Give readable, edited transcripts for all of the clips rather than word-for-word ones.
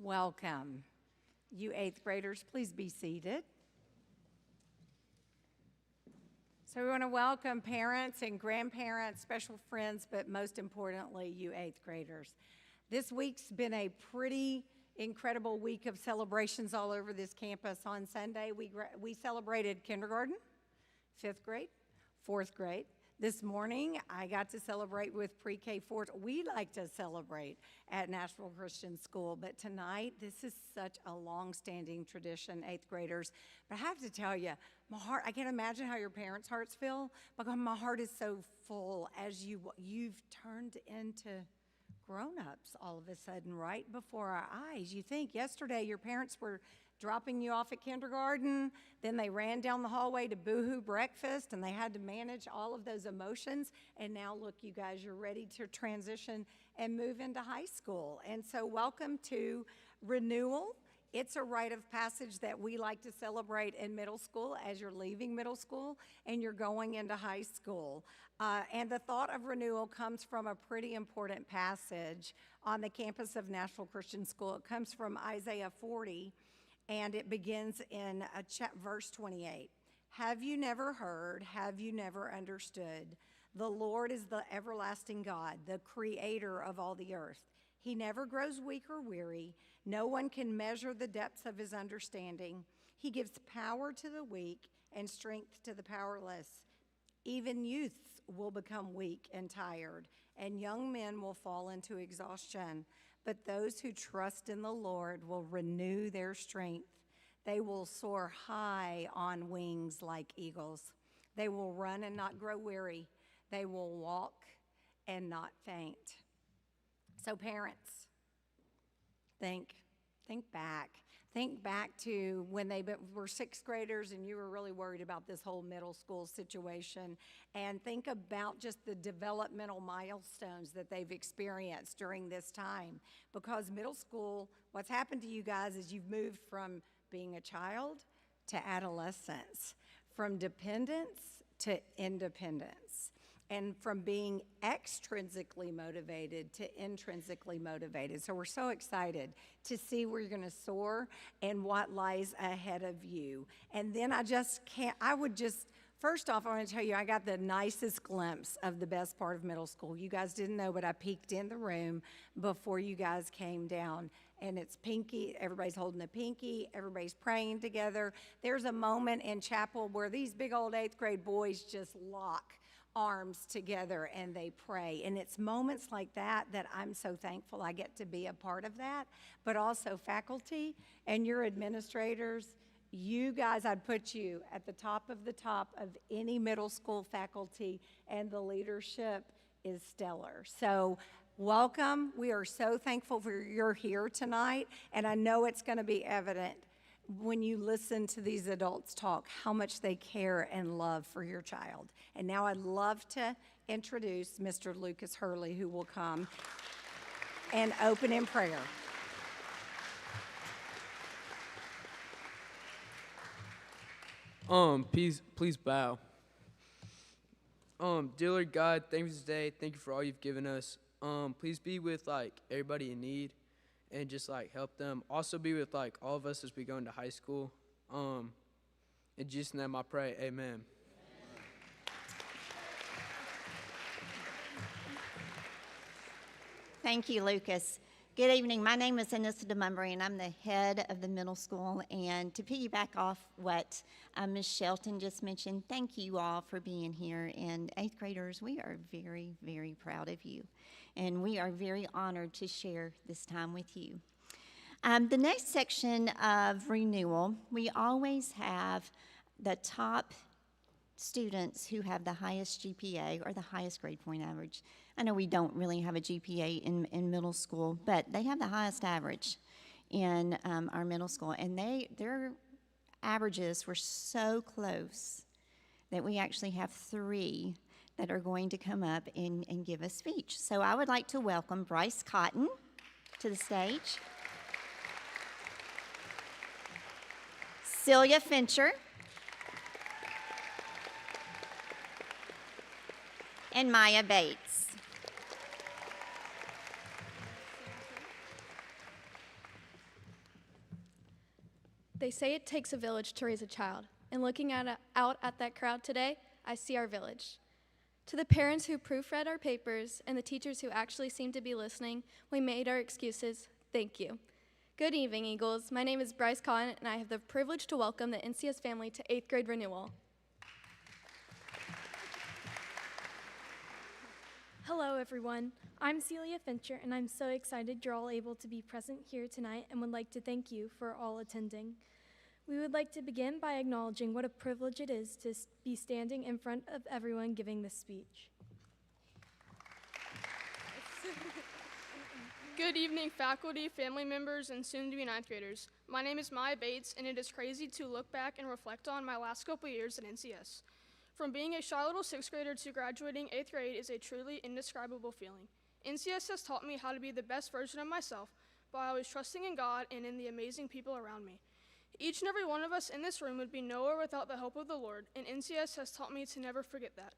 Welcome. You eighth graders, please be seated. So we want to welcome parents and grandparents, special friends, but most importantly, you eighth graders. This week's been a pretty incredible week of celebrations all over this campus. On Sunday, we celebrated kindergarten, 5th grade, 4th grade. This morning, I got to celebrate with pre-K 4. We like to celebrate at Nashville Christian School, but tonight, this is such a long-standing tradition, 8th graders. But I have to tell you, my heart, I can't imagine how your parents' hearts feel, because my heart is so full as you've turned into grown-ups all of a sudden right before our eyes. You think yesterday your parents were dropping you off at kindergarten, then they ran down the hallway to boohoo breakfast, and they had to manage all of those emotions. And now, look, you guys, you're ready to transition and move into high school. And so welcome to Renewal. It's a rite of passage that we like to celebrate in middle school as you're leaving middle school and you're going into high school. And the thought of renewal comes from a pretty important passage on the campus of Nashville Christian School. It comes from Isaiah 40. And it begins in verse 28. Have you never heard? Have you never understood? The Lord is the everlasting God, the creator of all the earth. He never grows weak or weary. No one can measure the depths of his understanding. He gives power to the weak and strength to the powerless. Even youths will become weak and tired, and young men will fall into exhaustion. But those who trust in the Lord will renew their strength. They will soar high on wings like eagles. They will run and not grow weary. They will walk and not faint. So parents, think back. Think back to when they were 6th graders and you were really worried about this whole middle school situation. And think about just the developmental milestones that they've experienced during this time. Because middle school, what's happened to you guys is you've moved from being a child to adolescence, from dependence to independence, and from being extrinsically motivated to intrinsically motivated. So we're so excited to see where you're going to soar and what lies ahead of you. And then first off, I want to tell you, I got the nicest glimpse of the best part of middle school. You guys didn't know, but I peeked in the room before you guys came down. And it's pinky, everybody's holding a pinky, everybody's praying together. There's a moment in chapel where these big old 8th grade boys just lock arms together and they pray. And it's moments like that that I'm so thankful I get to be a part of that. But also faculty and your administrators, you guys, I'd put you at the top of any middle school faculty, and the leadership is stellar. So welcome. We are so thankful for you're here tonight, and I know it's going to be evident when you listen to these adults talk how much they care and love for your child. And now I'd love to introduce Mr. Lucas Hurley, who will come and open in prayer. Please bow. Dear Lord God, thank you for today. Thank you for all you've given us. Please be with everybody in need and just help them. Also be with all of us as we go into high school. In Jesus' name I pray, amen. Thank you, Lucas. Good evening. My name is Anissa DeMumbry, and I'm the head of the middle school. And to piggyback off what Ms. Shelton just mentioned, thank you all for being here. And 8th graders, we are very, very proud of you. And we are very honored to share this time with you. The next section of renewal, we always have the top students who have the highest GPA or the highest grade point average. I know we don't really have a GPA in middle school, but they have the highest average in our middle school. And their averages were so close that we actually have 3 that are going to come up and give a speech. So I would like to welcome Bryce Cotton to the stage, Celia Fincher, and Maya Bates. They say it takes a village to raise a child, and looking out at that crowd today, I see our village. To the parents who proofread our papers and the teachers who actually seem to be listening, we made our excuses. Thank you. Good evening, Eagles. My name is Bryce Cotton, and I have the privilege to welcome the NCS family to 8th grade renewal. Hello, everyone. I'm Celia Fincher, and I'm so excited you're all able to be present here tonight and would like to thank you for all attending. We would like to begin by acknowledging what a privilege it is to be standing in front of everyone giving this speech. Good evening, faculty, family members, and soon-to-be ninth graders. My name is Maya Bates, and it is crazy to look back and reflect on my last couple years at NCS. From being a shy little sixth grader to graduating 8th grade is a truly indescribable feeling. NCS has taught me how to be the best version of myself by always trusting in God and in the amazing people around me. Each and every one of us in this room would be nowhere without the help of the Lord, and NCS has taught me to never forget that.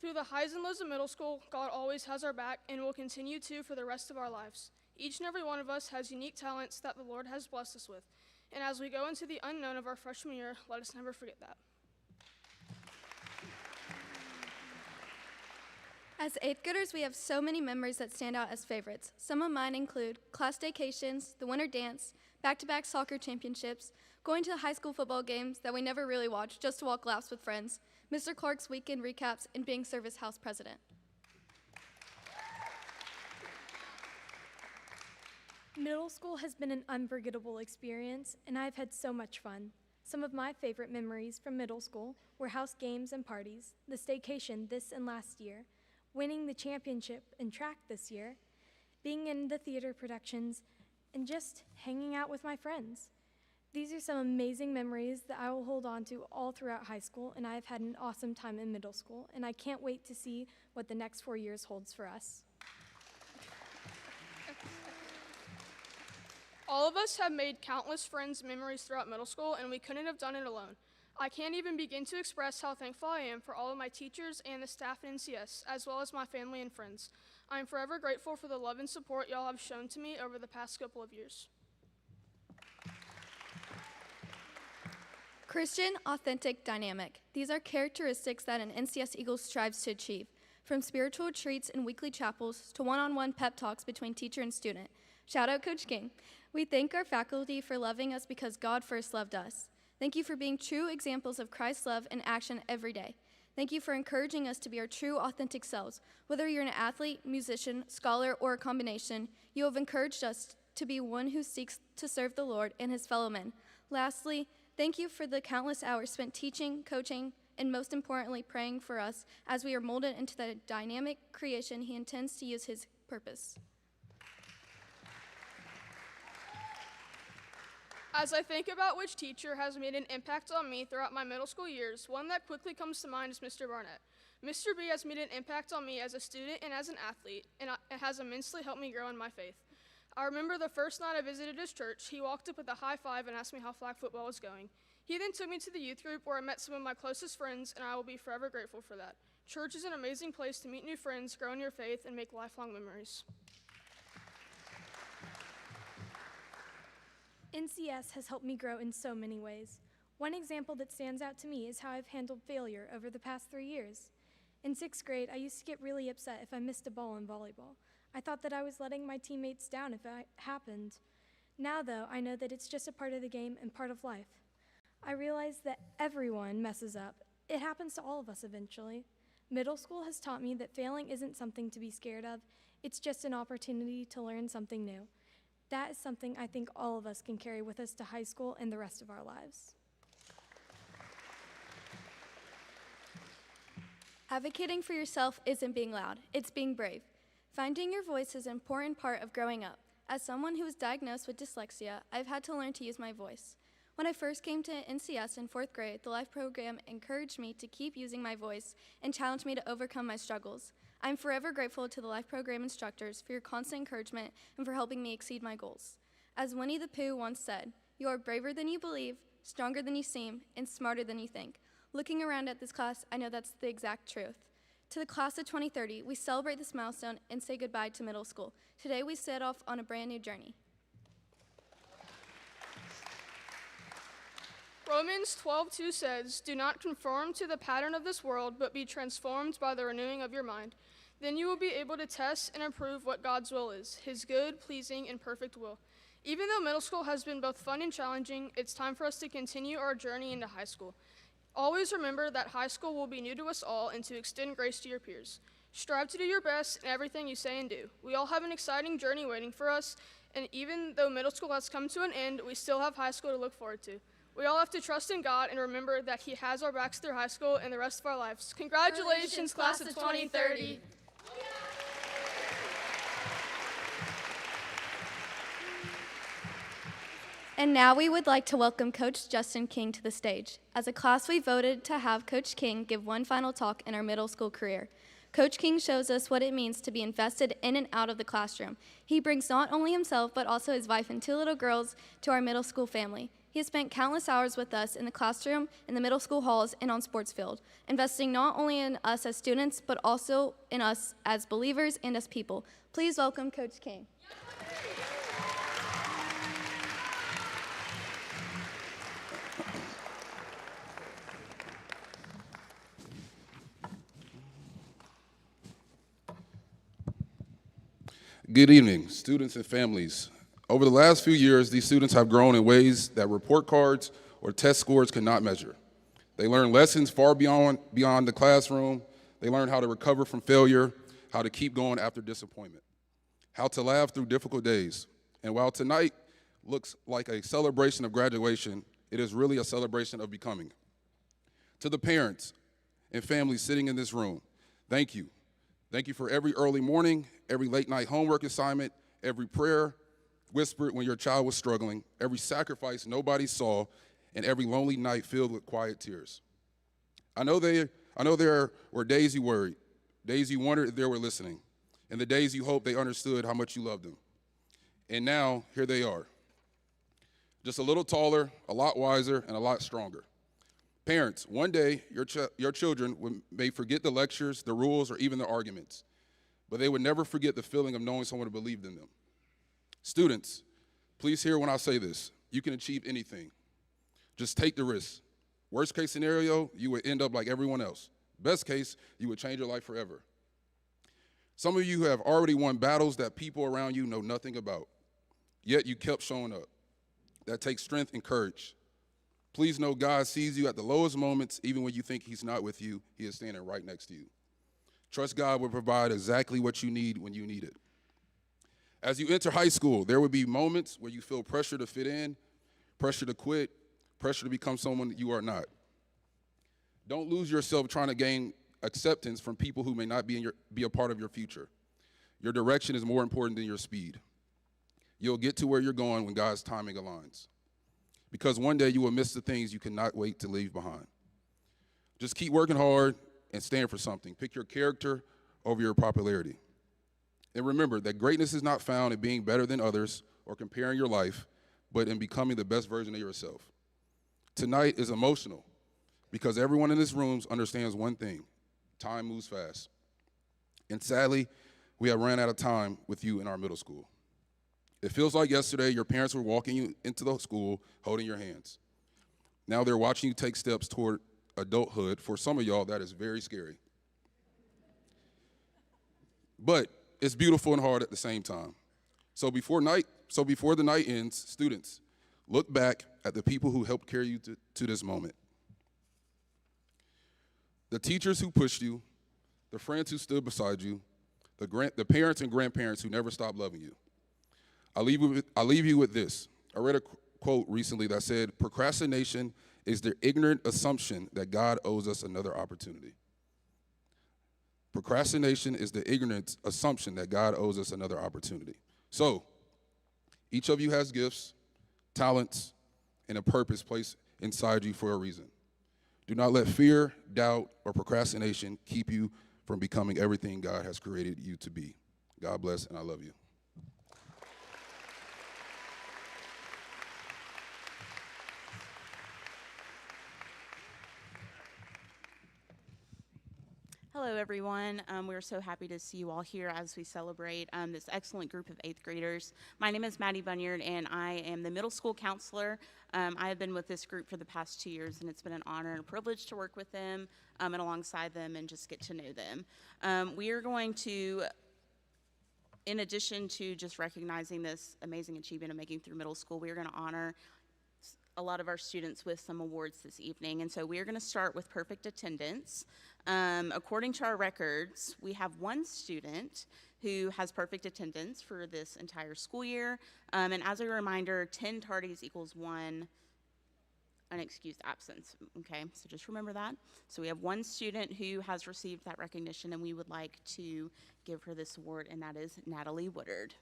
Through the highs and lows of middle school, God always has our back and will continue to for the rest of our lives. Each and every one of us has unique talents that the Lord has blessed us with, and as we go into the unknown of our freshman year, let us never forget that. As 8th graders, we have so many memories that stand out as favorites. Some of mine include class vacations, the winter dance, back-to-back soccer championships, going to high school football games that we never really watched just to walk laps with friends, Mr. Clark's weekend recaps, and being service house president. Middle school has been an unforgettable experience, and I've had so much fun. Some of my favorite memories from middle school were house games and parties, the staycation this and last year, winning the championship in track this year, being in the theater productions, and just hanging out with my friends. These are some amazing memories that I will hold on to all throughout high school, and I've had an awesome time in middle school, and I can't wait to see what the next 4 years holds for us. All of us have made countless friends and memories throughout middle school, and we couldn't have done it alone. I can't even begin to express how thankful I am for all of my teachers and the staff at NCS, as well as my family and friends. I am forever grateful for the love and support y'all have shown to me over the past couple of years. Christian, authentic, dynamic. These are characteristics that an NCS Eagle strives to achieve. From spiritual retreats and weekly chapels to one-on-one pep talks between teacher and student. Shout out Coach King. We thank our faculty for loving us because God first loved us. Thank you for being true examples of Christ's love in action every day. Thank you for encouraging us to be our true, authentic selves. Whether you're an athlete, musician, scholar, or a combination, you have encouraged us to be one who seeks to serve the Lord and his fellow men. Lastly, thank you for the countless hours spent teaching, coaching, and most importantly, praying for us as we are molded into the dynamic creation he intends to use his purpose. As I think about which teacher has made an impact on me throughout my middle school years, one that quickly comes to mind is Mr. Barnett. Mr. B has made an impact on me as a student and as an athlete, and it has immensely helped me grow in my faith. I remember the first night I visited his church, he walked up with a high five and asked me how flag football was going. He then took me to the youth group where I met some of my closest friends, and I will be forever grateful for that. Church is an amazing place to meet new friends, grow in your faith, and make lifelong memories. NCS has helped me grow in so many ways. One example that stands out to me is how I've handled failure over the past 3 years. In 6th grade, I used to get really upset if I missed a ball in volleyball. I thought that I was letting my teammates down if it happened. Now, though, I know that it's just a part of the game and part of life. I realize that everyone messes up. It happens to all of us eventually. Middle school has taught me that failing isn't something to be scared of. It's just an opportunity to learn something new. That is something I think all of us can carry with us to high school and the rest of our lives. Advocating for yourself isn't being loud, it's being brave. Finding your voice is an important part of growing up. As someone who was diagnosed with dyslexia, I've had to learn to use my voice. When I first came to NCS in 4th grade, the Life program encouraged me to keep using my voice and challenged me to overcome my struggles. I'm forever grateful to the Life program instructors for your constant encouragement and for helping me exceed my goals. As Winnie the Pooh once said, "You are braver than you believe, stronger than you seem, and smarter than you think." Looking around at this class, I know that's the exact truth. To the class of 2030, we celebrate this milestone and say goodbye to middle school. Today, we set off on a brand new journey. Romans 12:2 says, "Do not conform to the pattern of this world, but be transformed by the renewing of your mind. Then you will be able to test and approve what God's will is, his good, pleasing, and perfect will." Even though middle school has been both fun and challenging, it's time for us to continue our journey into high school. Always remember that high school will be new to us all and to extend grace to your peers. Strive to do your best in everything you say and do. We all have an exciting journey waiting for us, and even though middle school has come to an end, we still have high school to look forward to. We all have to trust in God and remember that he has our backs through high school and the rest of our lives. Congratulations, class of 2030. And now we would like to welcome Coach Justin King to the stage. As a class, we voted to have Coach King give one final talk in our middle school career. Coach King shows us what it means to be invested in and out of the classroom. He brings not only himself, but also his wife and 2 little girls to our middle school family. He has spent countless hours with us in the classroom, in the middle school halls, and on sports field, investing not only in us as students, but also in us as believers and as people. Please welcome Coach King. Good evening, students and families. Over the last few years, these students have grown in ways that report cards or test scores cannot measure. They learn lessons far beyond the classroom. They learn how to recover from failure, how to keep going after disappointment, how to laugh through difficult days. And while tonight looks like a celebration of graduation, it is really a celebration of becoming. To the parents and families sitting in this room, thank you. Thank you for every early morning, every late night homework assignment, every prayer whispered when your child was struggling, every sacrifice nobody saw, and every lonely night filled with quiet tears. I know there were days you worried, days you wondered if they were listening, and the days you hoped they understood how much you loved them. And now, here they are. Just a little taller, a lot wiser, and a lot stronger. Parents, one day your children may forget the lectures, the rules, or even the arguments, but they would never forget the feeling of knowing someone believed in them. Students, please hear when I say this. You can achieve anything. Just take the risk. Worst case scenario, you would end up like everyone else. Best case, you would change your life forever. Some of you have already won battles that people around you know nothing about, yet you kept showing up. That takes strength and courage. Please know God sees you at the lowest moments. Even when you think he's not with you, he is standing right next to you. Trust God will provide exactly what you need when you need it. As you enter high school, there will be moments where you feel pressure to fit in, pressure to quit, pressure to become someone you are not. Don't lose yourself trying to gain acceptance from people who may not be a part of your future. Your direction is more important than your speed. You'll get to where you're going when God's timing aligns, because one day you will miss the things you cannot wait to leave behind. Just keep working hard and stand for something. Pick your character over your popularity. And remember that greatness is not found in being better than others or comparing your life, but in becoming the best version of yourself. Tonight is emotional because everyone in this room understands one thing: time moves fast. And sadly, we have ran out of time with you in our middle school. It feels like yesterday your parents were walking you into the school holding your hands. Now they're watching you take steps toward adulthood. For some of y'all, that is very scary. But it's beautiful and hard at the same time. So before the night ends, students, look back at the people who helped carry you to this moment. The teachers who pushed you, the friends who stood beside you, the parents and grandparents who never stopped loving you. I'll leave you with this. I read a quote recently that said, "Procrastination is the ignorant assumption that God owes us another opportunity." Procrastination is the ignorant assumption that God owes us another opportunity. So, each of you has gifts, talents, and a purpose placed inside you for a reason. Do not let fear, doubt, or procrastination keep you from becoming everything God has created you to be. God bless, and I love you. Hello, Hello, everyone. We're so happy to see you all here as we celebrate this excellent group of 8th graders. My name is Maddie Bunyard, and I am the middle school counselor. I have been with this group for the past 2 years, and it's been an honor and a privilege to work with them and alongside them and just get to know them. We are going to, in addition to just recognizing this amazing achievement of making through middle school, we are going to honor a lot of our students with some awards this evening. And so we are going to start with perfect attendance. According to our records, we have one student who has perfect attendance for this entire school year. And as a reminder, 10 tardies equals 1 unexcused absence. Okay, so just remember that. So we have one student who has received that recognition, and we would like to give her this award, and that is Natalie Woodard.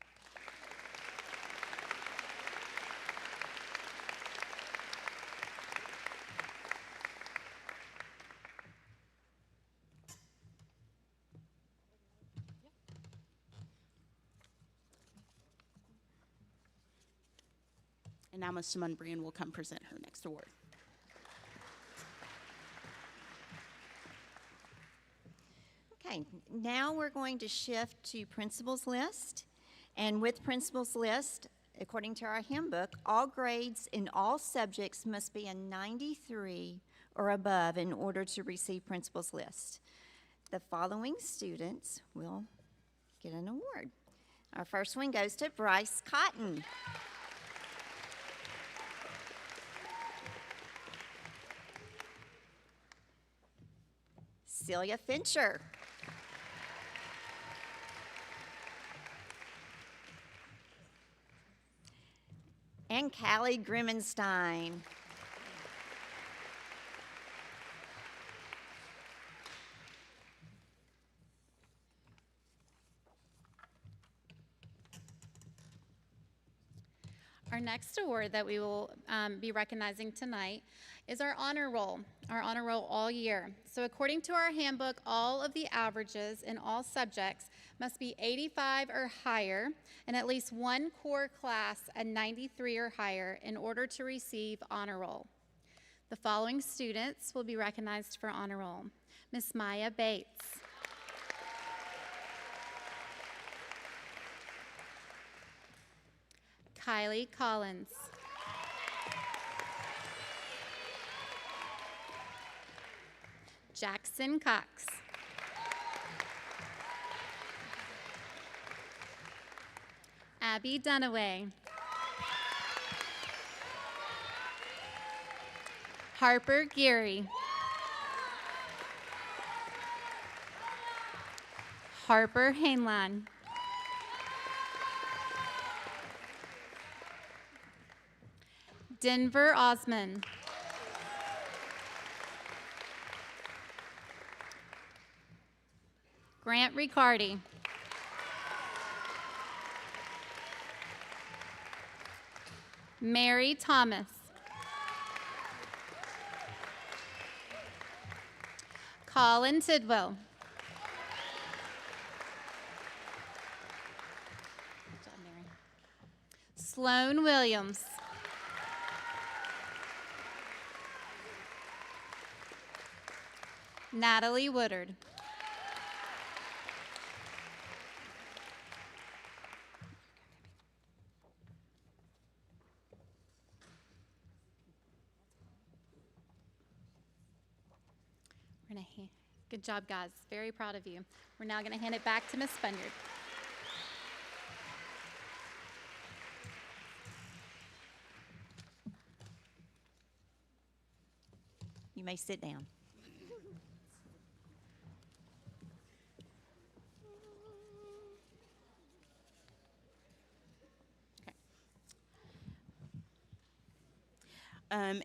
And now Mr. Munbrian will come present her next award. Okay, now we're going to shift to principal's list. And with principal's list, according to our handbook, all grades in all subjects must be a 93 or above in order to receive principal's list. The following students will get an award. Our first one goes to Bryce Cotton. Celia Fincher. And Callie Grimmenstein. Our next award that we will be recognizing tonight is our honor roll all year. So according to our handbook, all of the averages in all subjects must be 85 or higher, and at least one core class a 93 or higher in order to receive honor roll. The following students will be recognized for honor roll. Miss Maya Bates. Kylie Collins. Jackson Cox. Abby Dunaway. Harper Geary. Harper Hainlan. Denver Osman. Grant Riccardi. Mary Thomas. Colin Tidwell. Good job, Mary. Sloan Williams. Natalie Woodard. Good job, guys. Very proud of you. We're now going to hand it back to Miss Bunyard. You may sit down.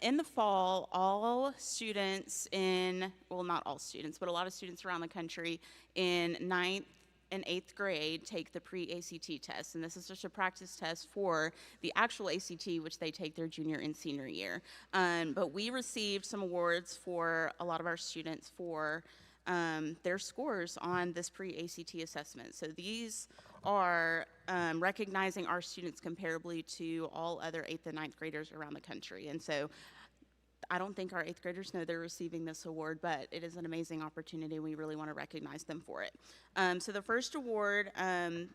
In the fall, all students well, not all students, but a lot of students around the country in 9th and 8th grade take the pre-ACT test. And this is just a practice test for the actual ACT, which they take their junior and senior year. But we received some awards for a lot of our students for their scores on this pre-ACT assessment. So these are recognizing our students comparably to all other 8th and 9th graders around the country. And so I don't think our 8th graders know they're receiving this award, but it is an amazing opportunity. We really want to recognize them for it. So the first award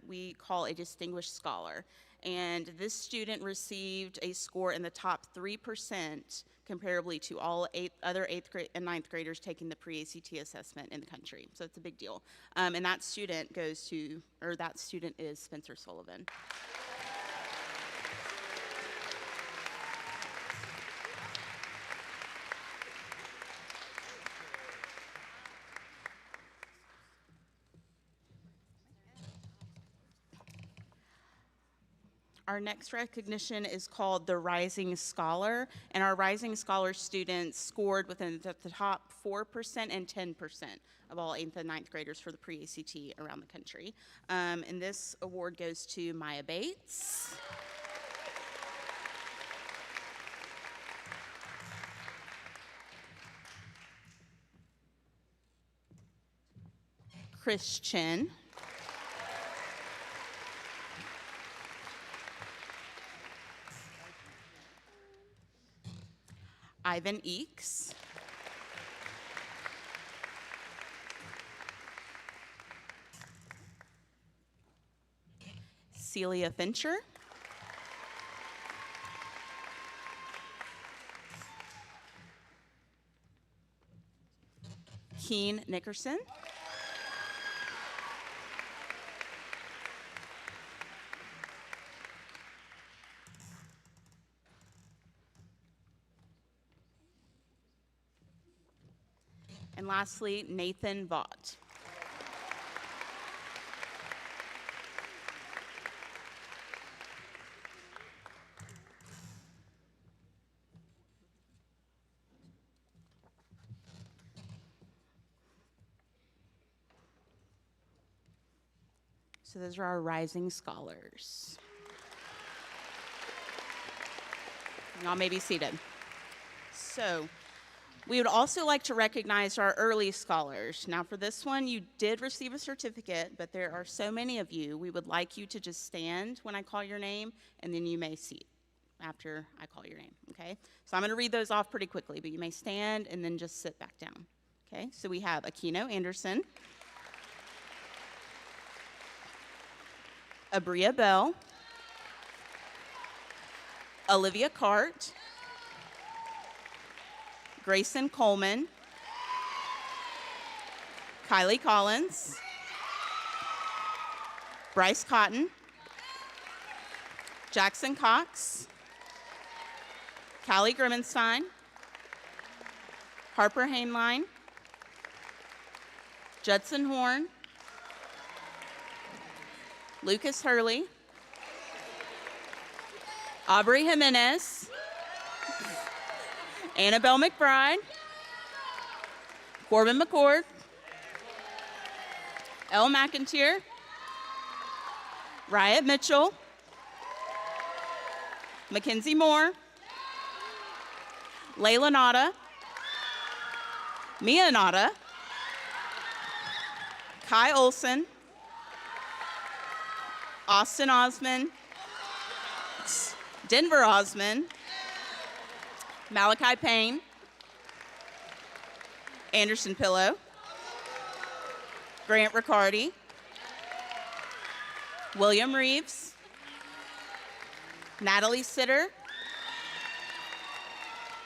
we call a Distinguished Scholar. And this student received a score in the top 3% comparably to all other 8th grade and 9th graders taking the pre-ACT assessment in the country. So it's a big deal. And that student is Spencer Sullivan. Our next recognition is called the Rising Scholar, and our Rising Scholar students scored within the top 4% and 10% of all 8th and 9th graders for the pre-ACT around the country. And this award goes to Maya Bates, Chris Chin, Ivan Eeks, Celia Fincher, Keen Nickerson, and lastly, Nathan Vaught. So those are our Rising Scholars. Y'all may be seated. So we would also like to recognize our early scholars. Now for this one, you did receive a certificate, but there are so many of you, we would like you to just stand when I call your name, and then you may seat after I call your name, okay? So I'm gonna read those off pretty quickly, but you may stand and then just sit back down, okay? So we have Aquino Anderson, Abria Bell, Olivia Cart, Grayson Coleman, Kylie Collins, Bryce Cotton, Jackson Cox, Callie Grimmenstein, Harper Hainline, Judson Horn, Lucas Hurley, Aubrey Jimenez, Annabelle McBride, Corbin McCord, Elle McIntyre, Riot Mitchell, Mackenzie Moore, Layla Nada, Mia Nada, Kai Olson, Austin Osman, Denver Osman, Malachi Payne, Anderson Pillow, Grant Riccardi, William Reeves, Natalie Sitter,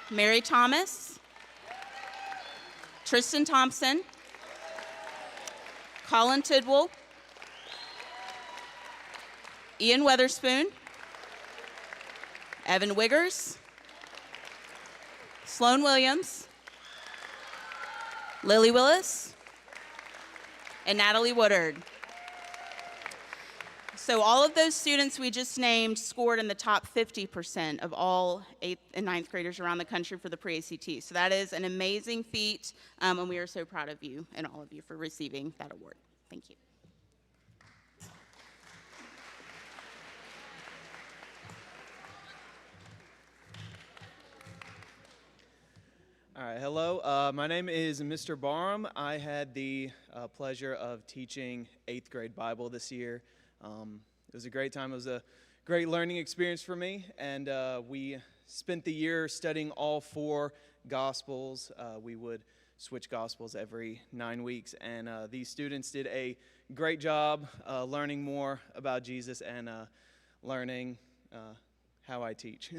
Mary Thomas, Tristan Thompson, Colin Tidwell, Ian Weatherspoon, Evan Wiggers, Sloan Williams, Lily Willis, and Natalie Woodard. So all of those students we just named scored in the top 50% of all 8th and 9th graders around the country for the pre-ACT. So that is an amazing feat, and we are so proud of you and all of you for receiving that award. Thank you. All right, hello. My name is Mr. Barham. I had the pleasure of teaching 8th grade Bible this year. It was a great time. It was a great learning experience for me, and we spent the year studying all 4 Gospels. We would switch Gospels every 9 weeks, and these students did a great job learning more about Jesus and learning how I teach.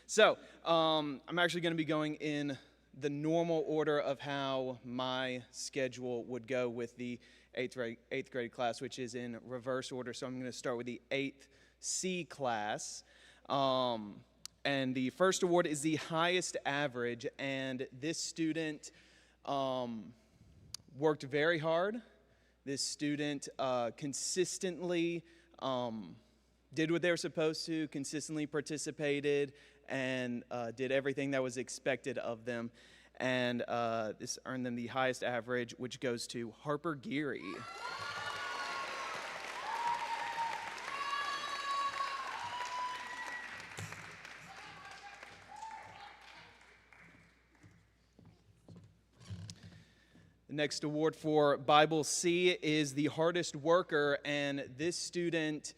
So I'm actually going to be going in the normal order of how my schedule would go with the eighth grade class, which is in reverse order. So I'm going to start with the 8th C class. And the first award is the highest average, and this student worked very hard. This student consistently did what they were supposed to, consistently participated, and did everything that was expected of them. And this earned them the highest average, which goes to Harper Geary. The next award for Bible C is the hardest worker, and this student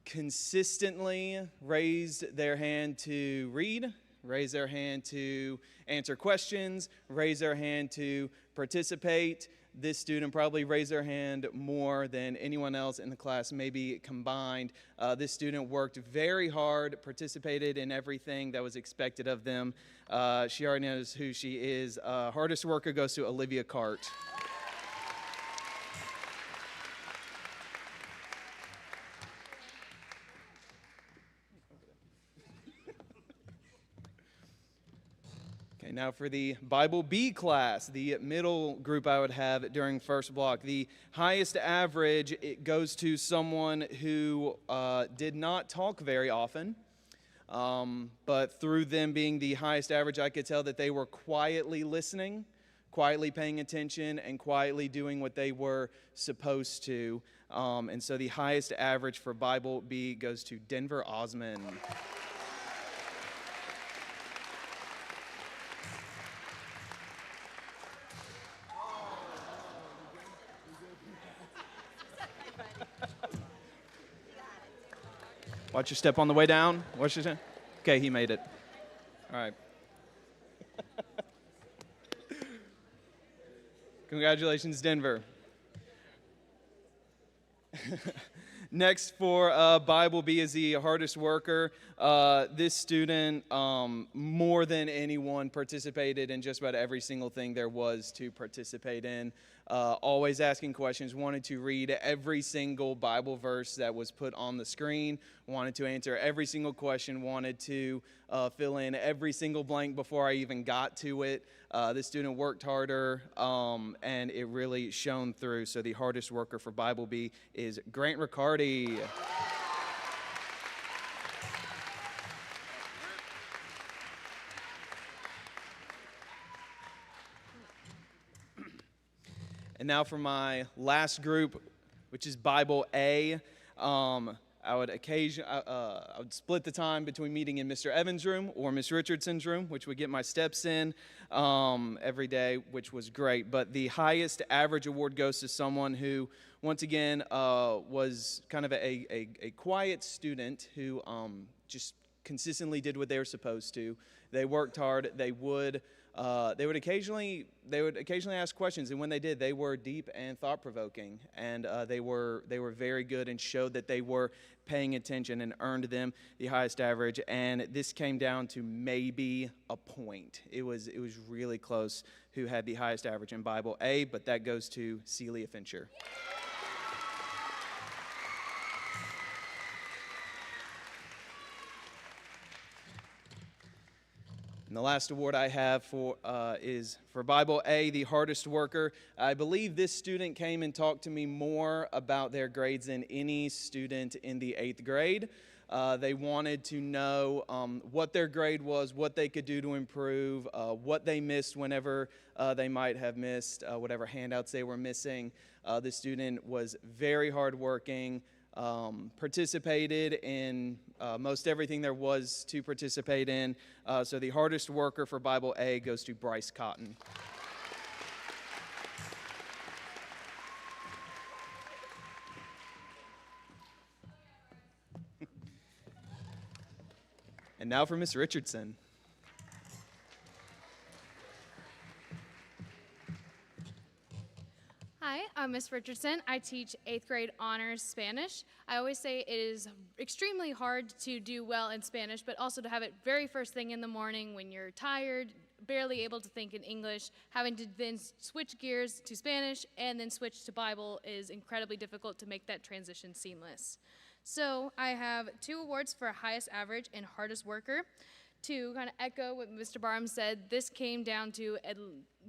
consistently raised their hand to read, raised their hand to answer questions, raised their hand to participate. This student probably raised their hand more than anyone else in the class, maybe combined. This student worked very hard, participated in everything that was expected of them. She already knows who she is. Hardest worker goes to Olivia Cart. Okay, now for the Bible B class, the middle group I would have during first block. The highest average, it goes to someone who did not talk very often, but through them being the highest average, I could tell that they were quietly listening, quietly paying attention, and quietly doing what they were supposed to. And so the highest average for Bible B goes to Denver Osmond. Watch your step on the way down. Watch your step. Okay, he made it. All right. Congratulations, Denver. Next for Bible B is the hardest worker. This student, more than anyone, participated in just about every single thing there was to participate in. Always asking questions, wanted to read every single Bible verse that was put on the screen, wanted to answer every single question, wanted to fill in every single blank before I even got to it. This student worked harder, and it really shone through. So the hardest worker for Bible B is Grant Riccardi. And now for my last group, which is Bible A. I would split the time between meeting in Mr. Evans' room or Miss Richardson's room, which would get my steps in every day, which was great. But the highest average award goes to someone who, once again, was kind of a quiet student who just consistently did what they were supposed to. They worked hard. They would occasionally ask questions, and when they did, they were deep and thought-provoking, and they were very good and showed that they were paying attention and earned them the highest average. And this came down to maybe a point. It was really close who had the highest average in Bible A, but that goes to Celia Fincher. And the last award I have is for Bible A, the hardest worker. I believe this student came and talked to me more about their grades than any student in the 8th grade. They wanted to know what their grade was, what they could do to improve, what they missed whenever they might have missed, whatever handouts they were missing. The student was very hardworking. Participated in most everything there was to participate in. So the hardest worker for Bible A goes to Bryce Cotton. And And now for Miss Richardson. Hi, I'm Miss Richardson. I teach 8th grade honors Spanish. I always say it is extremely hard to do well in Spanish, but also to have it very first thing in the morning when you're tired, barely able to think in English, having to then switch gears to Spanish and then switch to Bible is incredibly difficult to make that transition seamless. So I have 2 awards for highest average and hardest worker. To kind of echo what Mr. Barham said, this came down to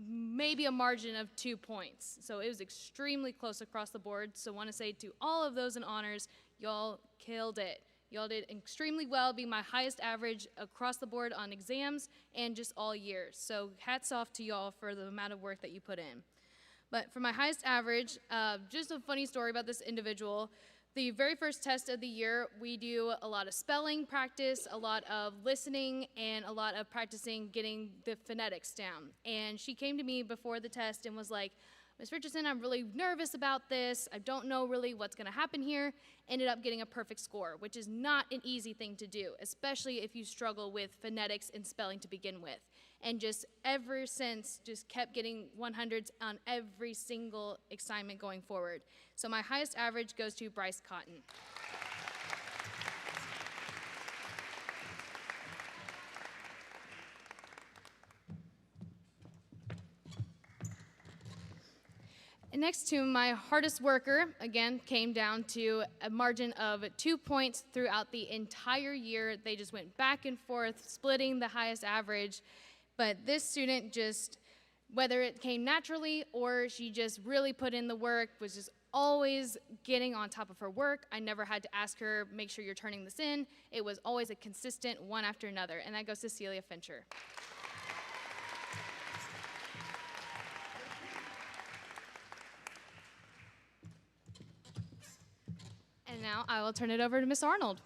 maybe a margin of 2 points. So it was extremely close across the board. So I want to say to all of those in honors, y'all killed it. Y'all did extremely well, being my highest average across the board on exams and just all year. So hats off to y'all for the amount of work that you put in. But for my highest average, just a funny story about this individual. The very first test of the year, we do a lot of spelling practice, a lot of listening, and a lot of practicing getting the phonetics down. And she came to me before the test and was like, Ms. Richardson, I'm really nervous about this. I don't know really what's going to happen here. Ended up getting a perfect score, which is not an easy thing to do, especially if you struggle with phonetics and spelling to begin with. And just ever since, just kept getting 100s on every single assignment going forward. So my highest average goes to Bryce Cotton. And next to my hardest worker, again, came down to a margin of 2 points throughout the entire year. They just went back and forth, splitting the highest average. But this student just, whether it came naturally or she just really put in the work, was just always getting on top of her work. I never had to ask her, make sure you're turning this in. It was always a consistent one after another, and that goes to Celia Fincher. And now I will turn it over to Miss Arnold.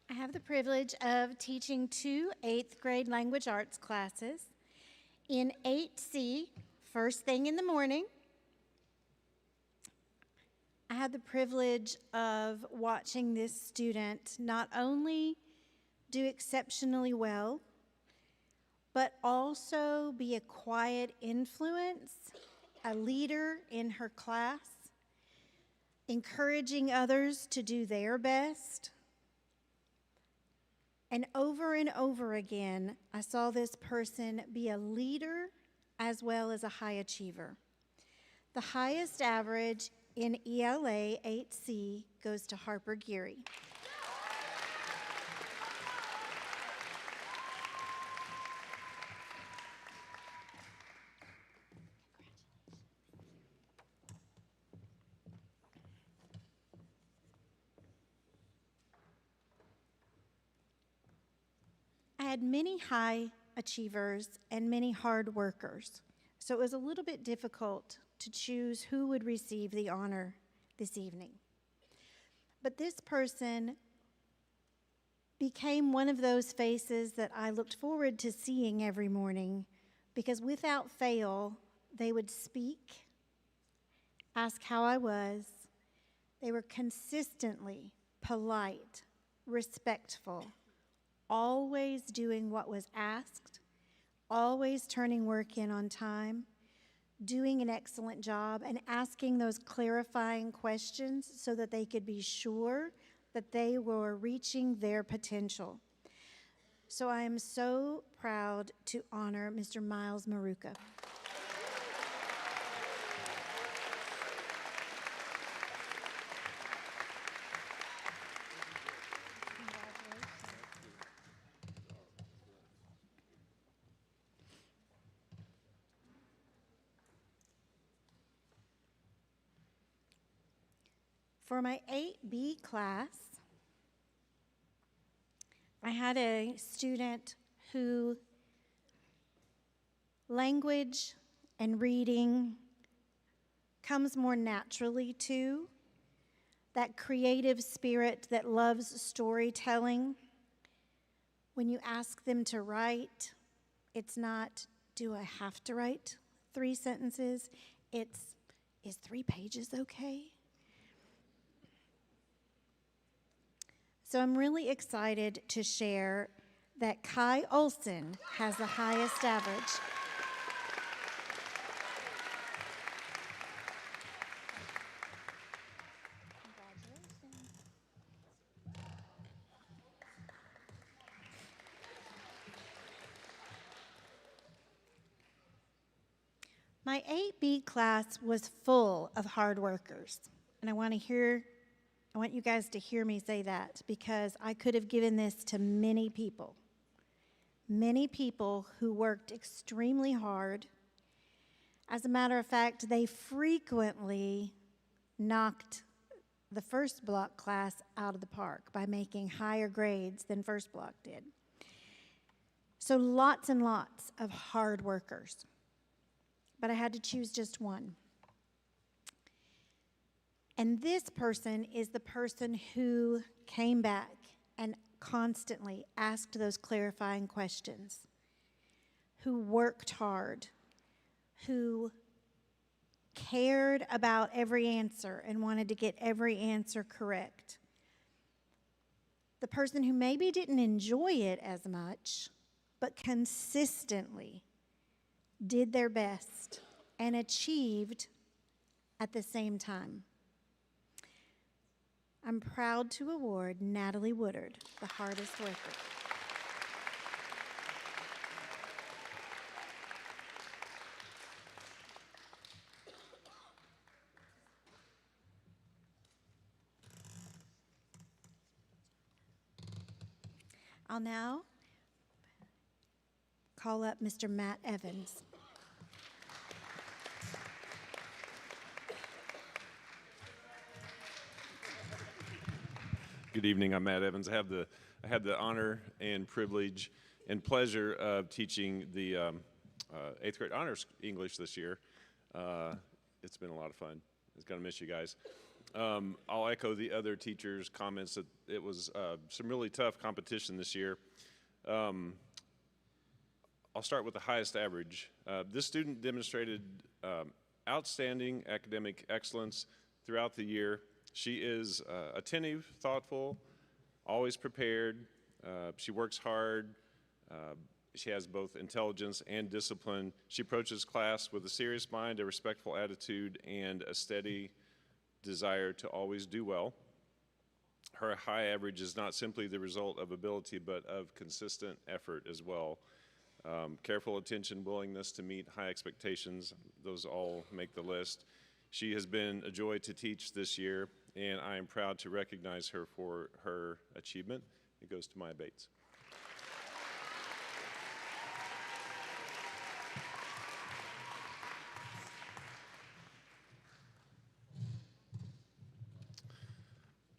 I have the privilege of teaching 2 8th grade language arts classes. In 8C, first thing in the morning, I had the privilege of watching this student not only do exceptionally well, but also be a quiet influence, a leader in her class, encouraging others to do their best. And over again, I saw this person be a leader as well as a high achiever. The highest average in ELA 8C goes to Harper Geary. I had many high achievers and many hard workers, so it was a little bit difficult to choose who would receive the honor this evening. But this person became one of those faces that I looked forward to seeing every morning, because without fail, they would speak, ask how I was. They were consistently polite, respectful, always doing what was asked, always turning work in on time, doing an excellent job, and asking those clarifying questions so that they could be sure that they were reaching their potential. So I am so proud to honor Mr. Miles Maruka. For my 8B class, I had a student who language and reading comes more naturally to, that creative spirit that loves storytelling. When you ask them to write, it's not, do I have to write 3 sentences? It's, Is 3 pages okay? So I'm really excited to share that Kai Olson has the highest average. My 8B class was full of hard workers, and I want you guys to hear me say that because I could have given this to many people who worked extremely hard. As a matter of fact, they frequently knocked the first block class out of the park by making higher grades than first block did. So lots and lots of hard workers. But I had to choose just one. And this person is the person who came back and constantly asked those clarifying questions, who worked hard, who cared about every answer and wanted to get every answer correct. The person who maybe didn't enjoy it as much, but consistently did their best and achieved at the same time. I'm proud to award Natalie Woodard the hardest worker. I'll now call up Mr. Matt Evans. Good evening. I'm Matt Evans. I had the honor and privilege and pleasure of teaching the 8th grade honors English this year. It's been a lot of fun. It's gonna miss you guys. I'll echo the other teachers' comments that it was some really tough competition this year. I'll start with the highest average. This student demonstrated outstanding academic excellence throughout the year. She is attentive, thoughtful, always prepared. She works hard. She has both intelligence and discipline. She approaches class with a serious mind, a respectful attitude, and a steady desire to always do well. Her high average is not simply the result of ability, but of consistent effort as well. Careful attention, willingness to meet high expectations, those all make the list. She has been a joy to teach this year, and I am proud to recognize her for her achievement. It goes to Maya Bates.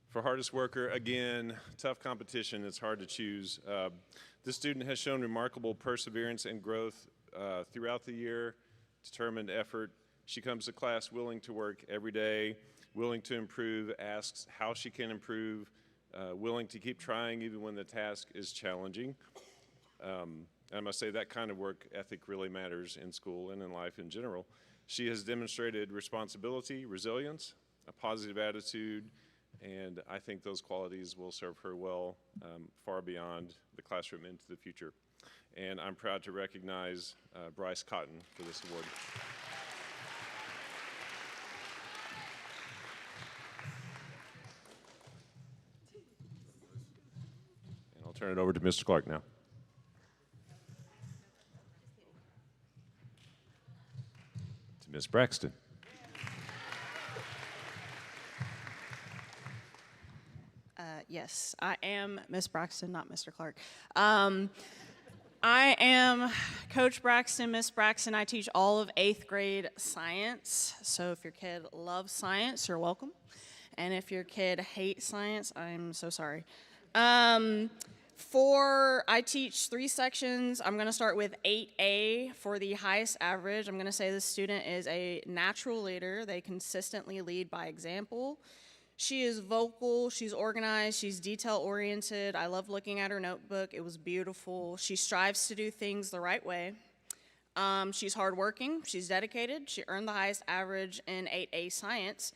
For hardest worker, again, tough competition. It's hard to choose. This student has shown remarkable perseverance and growth throughout the year, determined effort. She comes to class willing to work every day, willing to improve, asks how she can improve, willing to keep trying even when the task is challenging. I must say that kind of work ethic really matters in school and in life in general. She has demonstrated responsibility, resilience, a positive attitude, and I think those qualities will serve her well far beyond the classroom into the future. And I'm proud to recognize Bryce Cotton for this award. And I'll turn it over to Mr. Clark now. To Ms. Braxton. Yes, I am Miss Braxton, not Mr. Clark. I am Coach Braxton, Miss Braxton. I teach all of 8th grade science. So if your kid loves science, you're welcome. And if your kid hates science, I'm so sorry. I teach 3 sections. I'm going to start with 8A for the highest average. I'm going to say this student is a natural leader. They consistently lead by example. She is vocal, she's organized, she's detail-oriented. I love looking at her notebook. It was beautiful. She strives to do things the right way. She's hardworking, she's dedicated, she earned the highest average in 8A science.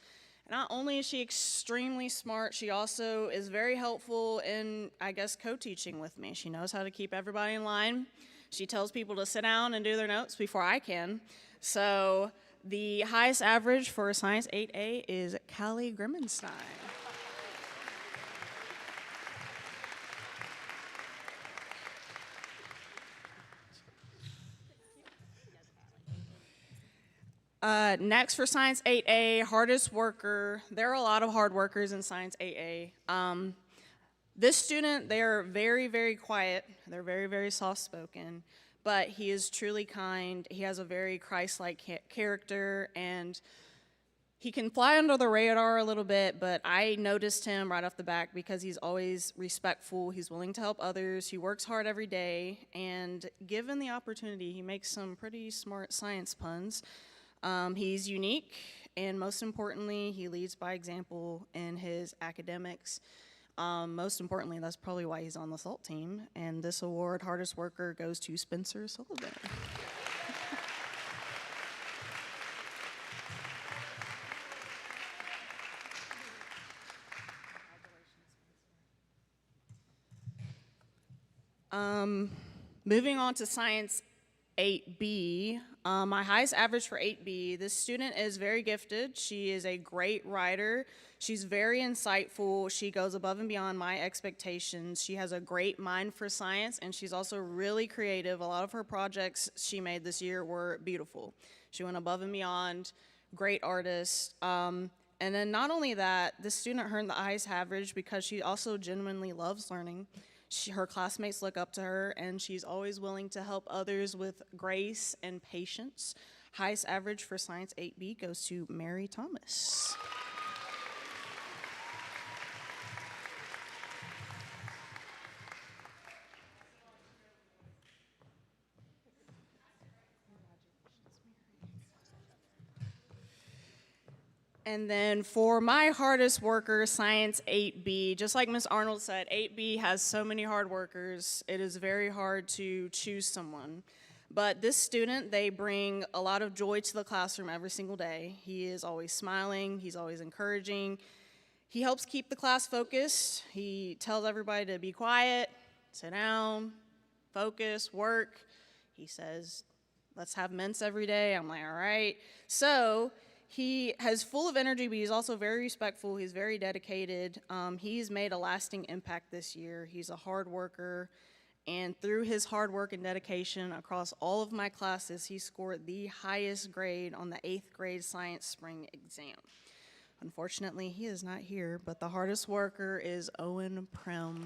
Not only is she extremely smart, she also is very helpful in, I guess, co-teaching with me. She knows how to keep everybody in line. She tells people to sit down and do their notes before I can. So the highest average for Science 8A is Callie Grimmenstein. Next for Science 8A, hardest worker. There are a lot of hard workers in Science 8A. This student, they are very, very quiet. They're very, very soft-spoken, but he is truly kind. He has a very Christ-like character, and he can fly under the radar a little bit, but I noticed him right off the bat because he's always respectful. He's willing to help others. He works hard every day, and given the opportunity, he makes some pretty smart science puns. He's unique, and most importantly, he leads by example in his academics. Most importantly, that's probably why he's on the SALT team, and this award, Hardest Worker, goes to Spencer Sullivan. Moving on to Science 8B, my highest average for 8B, this student is very gifted. She is a great writer. She's very insightful. She goes above and beyond my expectations. She has a great mind for science, and she's also really creative. A lot of her projects she made this year were beautiful. She went above and beyond, great artist. And then not only that, this student earned the highest average because she also genuinely loves learning. Her classmates look up to her, and she's always willing to help others with grace and patience. Highest average for Science 8B goes to Mary Thomas. And then for my hardest worker, Science 8B, just like Ms. Arnold said, 8B has so many hard workers, it is very hard to choose someone. But this student, they bring a lot of joy to the classroom every single day. He is always smiling, he's always encouraging. He helps keep the class focused. He tells everybody to be quiet, sit down, focus, work. He says, let's have mints every day. I'm like, all right. So he is full of energy, but he's also very respectful. He's very dedicated. He's made a lasting impact this year. He's a hard worker. And through his hard work and dedication across all of my classes, he scored the highest grade on the 8th grade science spring exam. Unfortunately, he is not here, but the hardest worker is Owen Prim.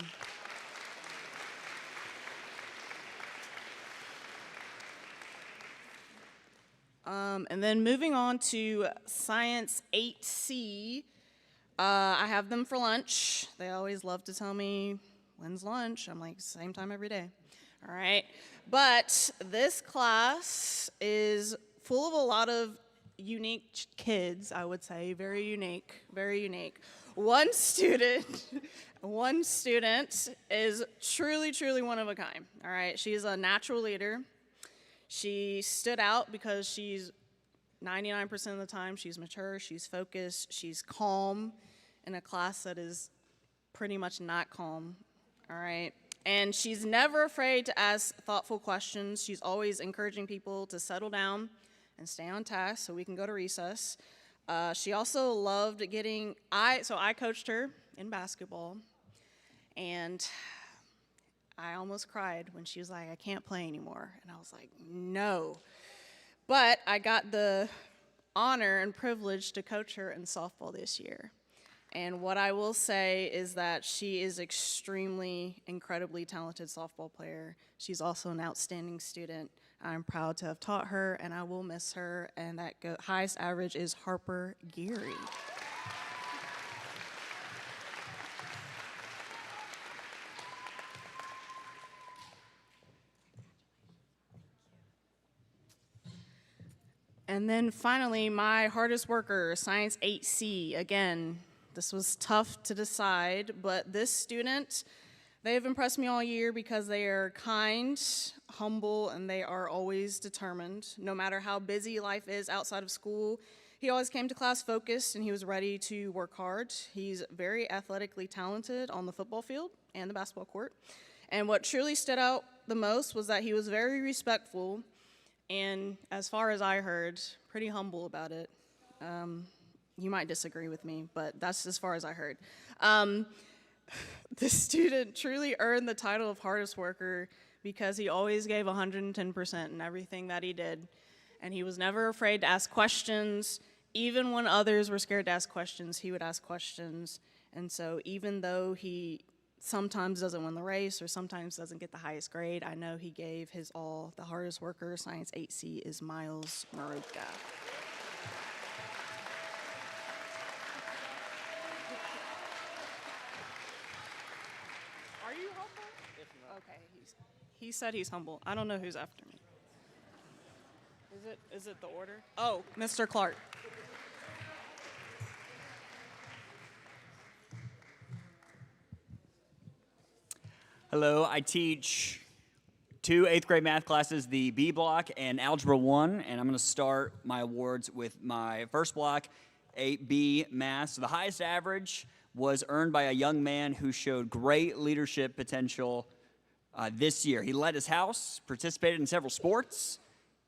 And then moving on to Science 8C, I have them for lunch. They always love to tell me, when's lunch? I'm like, same time every day. All right. But this class is full of a lot of unique kids, I would say. Very unique, very unique. One student is truly, truly one of a kind. All right. She's a natural leader. She stood out because she's 99% of the time, she's mature, she's focused, she's calm in a class that is pretty much not calm, all right? And she's never afraid to ask thoughtful questions. She's always encouraging people to settle down and stay on task so we can go to recess. She also loved so I coached her in basketball, and I almost cried when she was like, I can't play anymore. And I was like, no. But I got the honor and privilege to coach her in softball this year. And what I will say is that she is extremely, incredibly talented softball player. She's also an outstanding student. I'm proud to have taught her, and I will miss her. And that highest average is Harper Geary. And then finally, my hardest worker, Science 8C. Again, this was tough to decide, but this student They have impressed me all year because they are kind, humble, and they are always determined. No matter how busy life is outside of school, he always came to class focused and he was ready to work hard. He's very athletically talented on the football field and the basketball court. And what truly stood out the most was that he was very respectful and, as far as I heard, pretty humble about it. You might disagree with me, but that's as far as I heard. This student truly earned the title of hardest worker because he always gave 110% in everything that he did. And he was never afraid to ask questions. Even when others were scared to ask questions, he would ask questions. And so even though he sometimes doesn't win the race or sometimes doesn't get the highest grade, I know he gave his all. The hardest worker, Science 8C, is Miles Maroka. Are you humble? Okay, he said he's humble. I don't know who's after me. Is it the order? Oh, Mr. Clark. Hello, I teach 2 8th grade math classes, the B block and Algebra 1, and I'm going to start my awards with my first block, 8B math. So the highest average was earned by a young man who showed great leadership potential this year. He led his house, participated in several sports,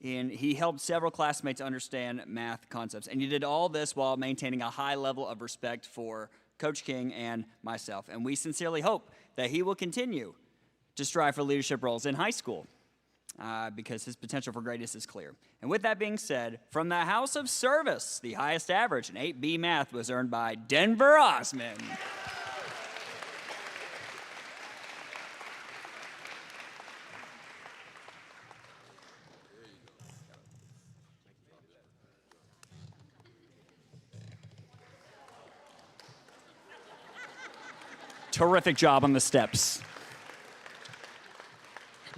and he helped several classmates understand math concepts. And he did all this while maintaining a high level of respect for Coach King and myself. And we sincerely hope that he will continue to strive for leadership roles in high school because his potential for greatness is clear. And with that being said, from the House of Service, the highest average in 8B math was earned by Denver Osman. Terrific job on the steps.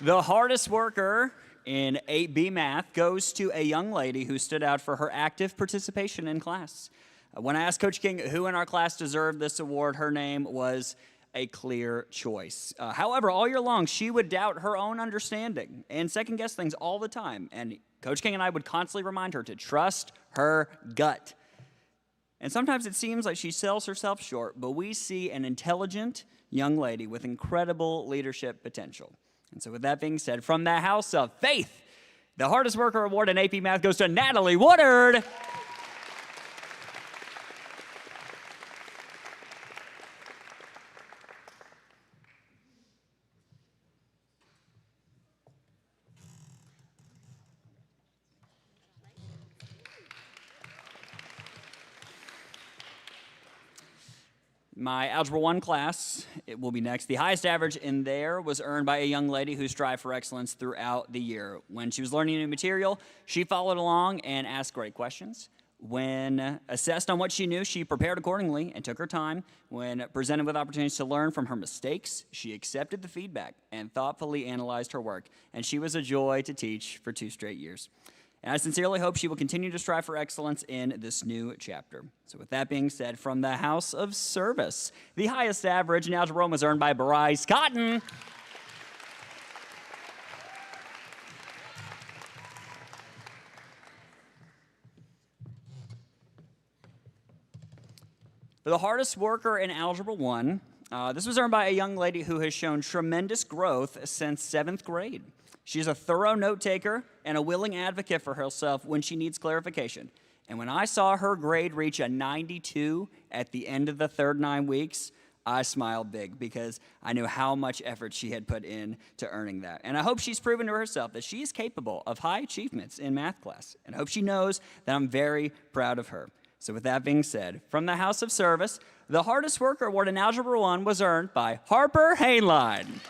The hardest worker in 8B math goes to a young lady who stood out for her active participation in class. When I asked Coach King who in our class deserved this award, her name was a clear choice. However, all year long, she would doubt her own understanding and second guess things all the time. And Coach King and I would constantly remind her to trust her gut. And sometimes it seems like she sells herself short, but we see an intelligent young lady with incredible leadership potential. And so with that being said, from the House of Faith, the hardest worker award in AP Math goes to Natalie Woodard. My Algebra 1 class, it will be next. The highest average in there was earned by a young lady who strived for excellence throughout the year. When she was learning new material, she followed along and asked great questions. When assessed on what she knew, she prepared accordingly and took her time. When presented with opportunities to learn from her mistakes, she accepted the feedback and thoughtfully analyzed her work. And she was a joy to teach for 2 straight years. And I sincerely hope she will continue to strive for excellence in this new chapter. So with that being said, from the House of Service, the highest average in Algebra 1 was earned by Bryce Cotton. For the hardest worker in Algebra 1, this was earned by a young lady who has shown tremendous growth since 7th grade. She's a thorough note taker and a willing advocate for herself when she needs clarification. And when I saw her grade reach a 92 at the end of the third 9 weeks, I smiled big because I knew how much effort she had put in to earning that. And I hope she's proven to herself that she is capable of high achievements in math class. And I hope she knows that I'm very proud of her. So with that being said, from the House of Service, the hardest worker award in Algebra 1 was earned by Harper Hainline.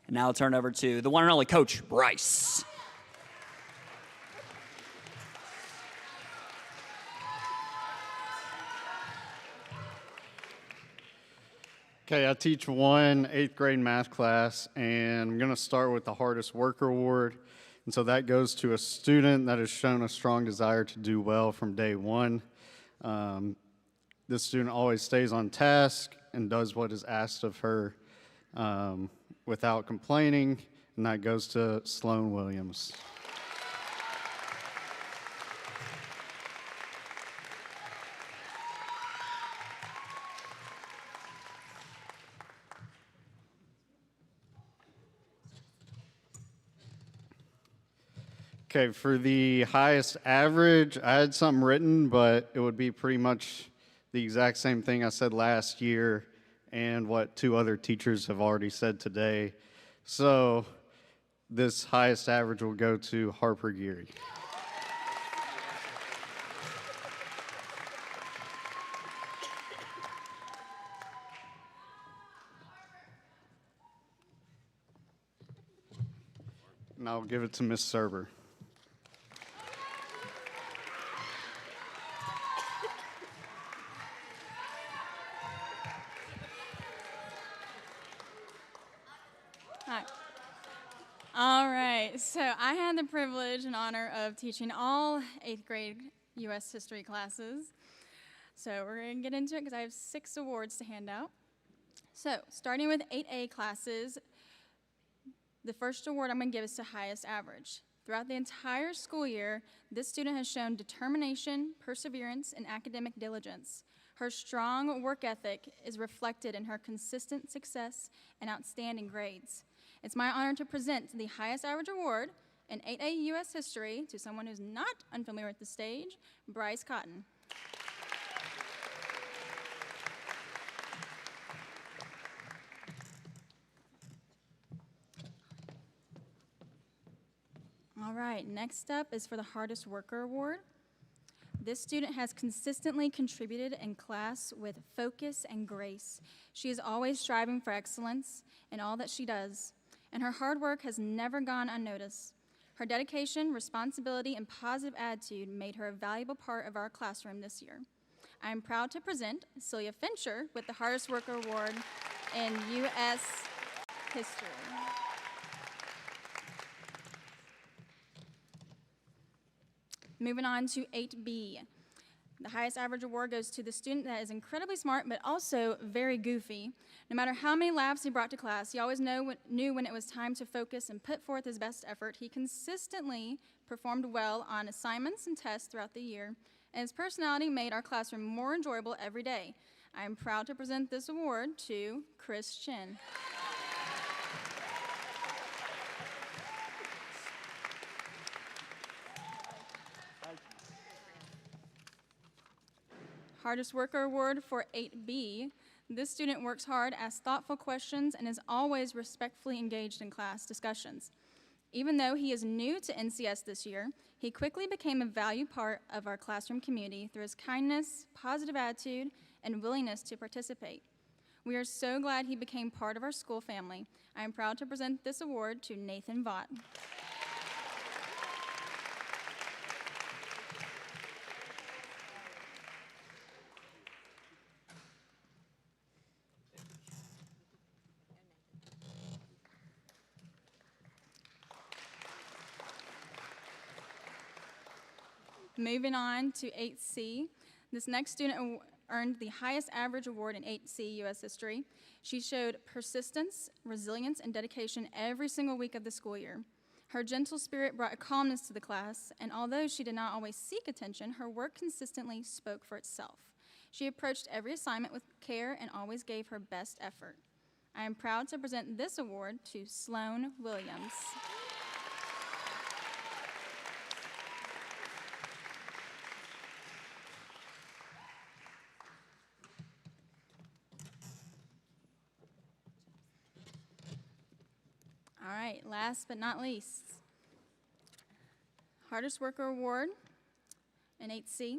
And now I'll turn over to the one and only Coach Bryce. Okay, I teach 1 8th grade math class, and I'm going to start with the hardest worker award. And so that goes to a student that has shown a strong desire to do well from day one. This student always stays on task and does what is asked of her without complaining, and that goes to Sloan Williams. Okay, for the highest average, I had something written, but it would be pretty much the exact same thing I said last year and what 2 other teachers have already said today. So this highest average will go to Harper Geary. And I'll give it to Miss Serber. Hi. All right, so I had the privilege and honor of teaching all 8th grade U.S. history classes. So we're going to get into it because I have 6 awards to hand out. So starting with 8A classes, the first award I'm going to give is to highest average. Throughout the entire school year, this student has shown determination, perseverance, and academic diligence. Her strong work ethic is reflected in her consistent success and outstanding grades. It's my honor to present the highest average award in 8A U.S. history to someone who's not unfamiliar with the stage, Bryce Cotton. All right, next up is for the Hardest Worker Award. This student has consistently contributed in class with focus and grace. She is always striving for excellence in all that she does, and her hard work has never gone unnoticed. Her dedication, responsibility, and positive attitude made her a valuable part of our classroom this year. I am proud to present Celia Fincher with the Hardest Worker Award in U.S. History. Moving on to 8B. The highest average award goes to the student that is incredibly smart but also very goofy. No matter how many laughs he brought to class, he always knew when it was time to focus and put forth his best effort. He consistently performed well on assignments and tests throughout the year, and his personality made our classroom more enjoyable every day. I am proud to present this award to Chris Chin. Hardest Worker Award for 8B. This student works hard, asks thoughtful questions, and is always respectfully engaged in class discussions. Even though he is new to NCS this year, he quickly became a valued part of our classroom community through his kindness, positive attitude, and willingness to participate. We are so glad he became part of our school family. I am proud to present this award to Nathan Vaught. Moving on to 8C, this next student earned the highest average award in 8C U.S. history. She showed persistence, resilience, and dedication every single week of the school year. Her gentle spirit brought a calmness to the class, and although she did not always seek attention, her work consistently spoke for itself. She approached every assignment with care and always gave her best effort. I am proud to present this award to Sloan Williams. All right, last but not least, Hardest Worker Award in 8C.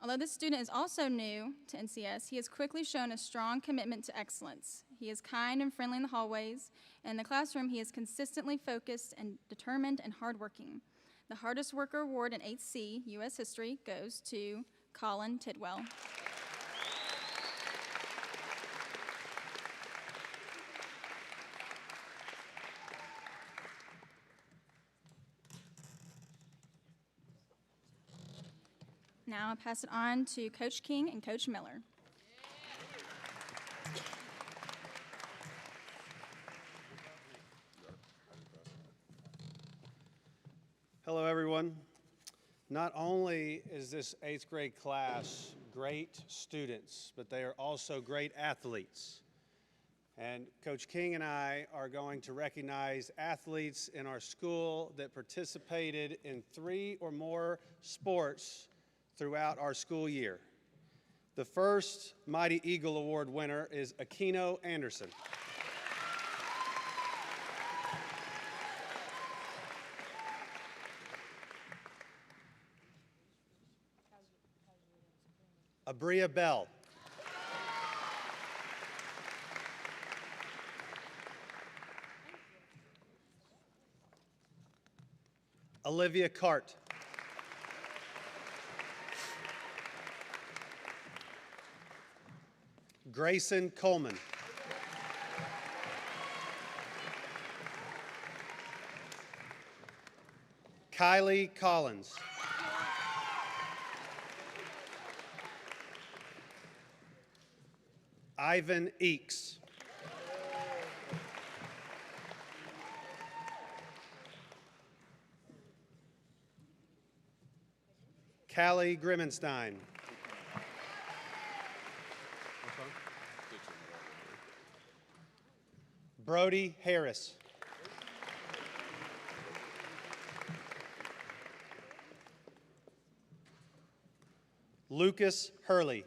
Although this student is also new to NCS, he has quickly shown a strong commitment to excellence. He is kind and friendly in the hallways, and in the classroom he is consistently focused and determined and hardworking. The Hardest Worker Award in 8C U.S. history goes to Colin Tidwell. Now I'll pass it on to Coach King and Coach Miller. Hello, everyone. Not only is this 8th grade class great students, but they are also great athletes. And Coach King and I are going to recognize athletes in our school that participated in 3 or more sports throughout our school year. The first Mighty Eagle Award winner is Aquino Anderson. Abria Bell. Olivia Cart. Grayson Coleman. Kylie Collins. Ivan Eakes. Callie Grimmenstein. Brody Harris. Lucas Hurley.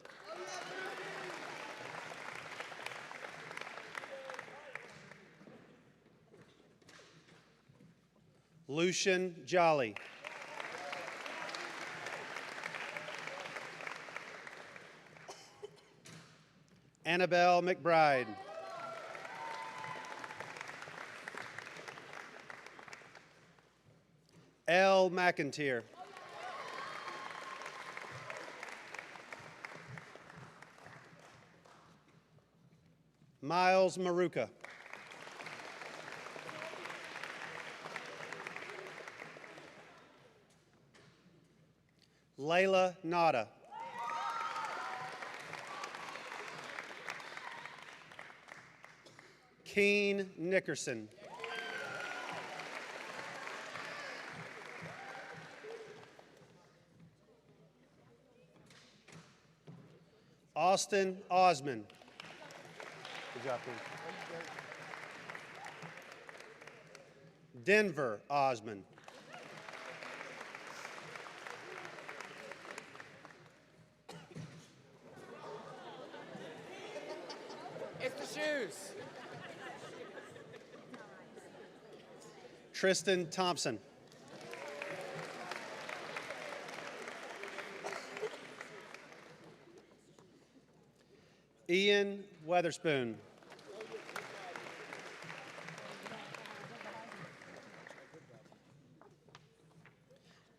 Lucian Jolly. Annabelle McBride. Elle McIntyre. Miles Maruka. Layla Nada. Keen Nickerson. Austin Osman. Good job, Ken. Denver Osman. It's the shoes. Tristan Thompson. Ian Weatherspoon.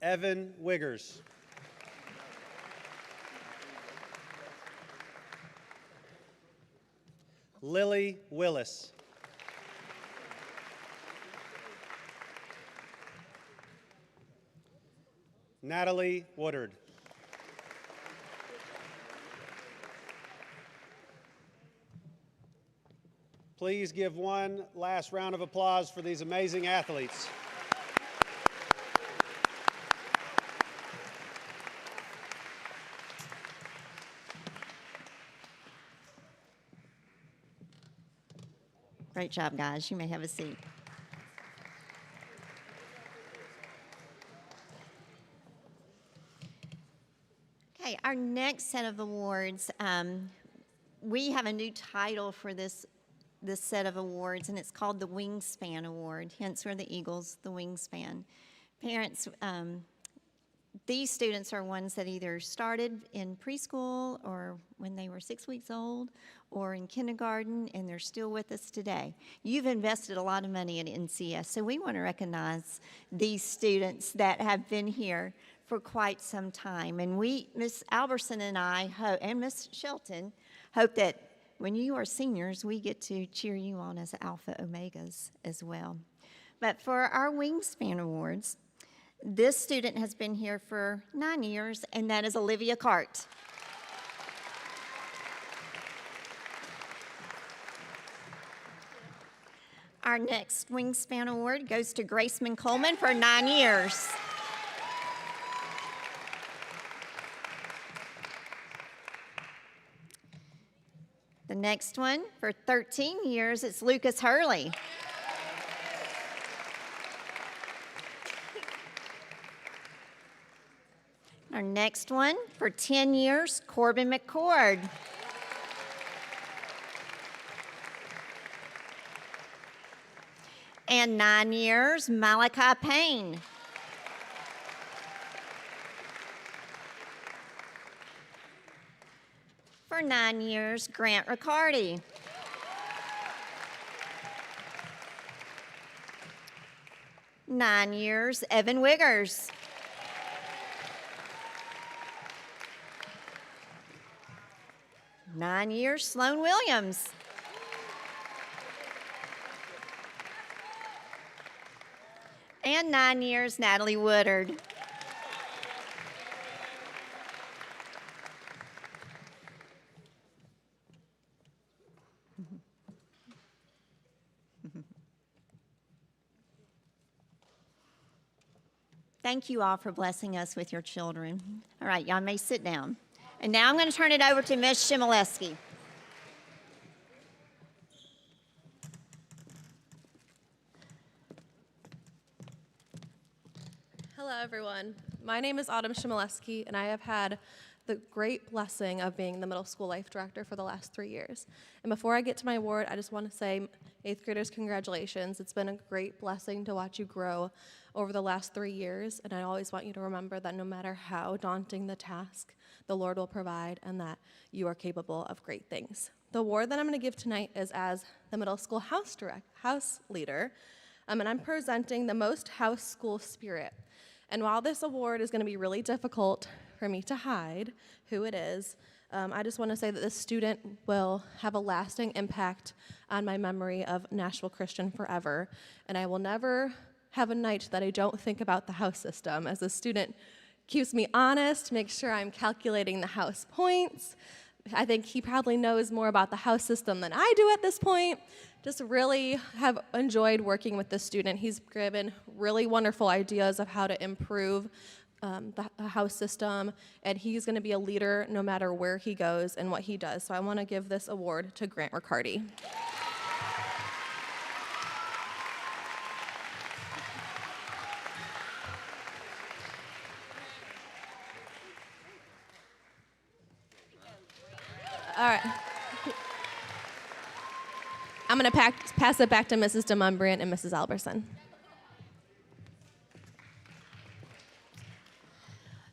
Evan Wiggers. Lily Willis. Natalie Woodard. Please give one last round of applause for these amazing athletes. Great job, guys. You may have a seat. Okay, our next set of awards, we have a new title for this set of awards, and it's called the Wingspan Award. Hence, we're the Eagles, the Wingspan. Parents, these students are ones that either started in preschool or when they were 6 weeks old or in kindergarten, and they're still with us today. You've invested a lot of money in NCS, so we want to recognize these students that have been here for quite some time. And we, Ms. Alberson and I, and Ms. Shelton, hope that when you are seniors, we get to cheer you on as Alpha Omegas as well. But for our Wingspan Awards, This student has been here for 9 years, and that is Olivia Cart. Our next Wingspan Award goes to Graceman Coleman for 9 years. The next one, for 13 years, it's Lucas Hurley. Our next one, for 10 years, Corbin McCord. And 9 years, Malachi Payne. For 9 years, Grant Riccardi. Nine years, Evan Wiggers. Nine years, Sloan Williams. And 9 years, Natalie Woodard. Thank you all for blessing us with your children. All right, y'all may sit down. And now I'm going to turn it over to Ms. Shimoleski. Hello, everyone. My name is Autumn Shimoleski, and I have had the great blessing of being the middle school life director for the last 3 years. And before I get to my award, I just want to say, 8th graders, congratulations. It's been a great blessing to watch you grow over the last 3 years, and I always want you to remember that no matter how daunting the task, the Lord will provide, and that you are capable of great things. The award that I'm going to give tonight is as the middle school house leader, and I'm presenting the most house school spirit. And while this award is going to be really difficult for me to hide who it is, I just want to say that this student will have a lasting impact on my memory of Nashville Christian forever. And I will never have a night that I don't think about the house system, as this student keeps me honest, makes sure I'm calculating the house points. I think he probably knows more about the house system than I do at this point. Just really have enjoyed working with this student. He's given really wonderful ideas of how to improve the house system, and he's going to be a leader no matter where he goes and what he does. So I want to give this award to Grant Riccardi. All right. I'm going to pass it back to Mrs. DeMumbrian and Mrs. Alberson.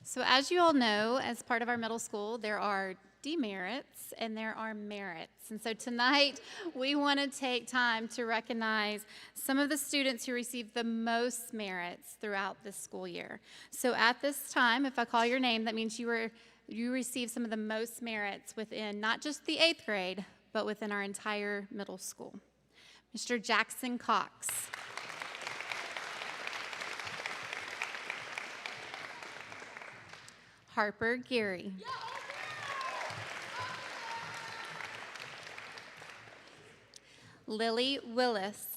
So as you all know, as part of our middle school, there are demerits and there are merits. And so tonight, we want to take time to recognize some of the students who received the most merits throughout this school year. So at this time, if I call your name, that means you received some of the most merits within not just the 8th grade, but within our entire middle school. Mr. Jackson Cox. Harper Geary. Lily Willis.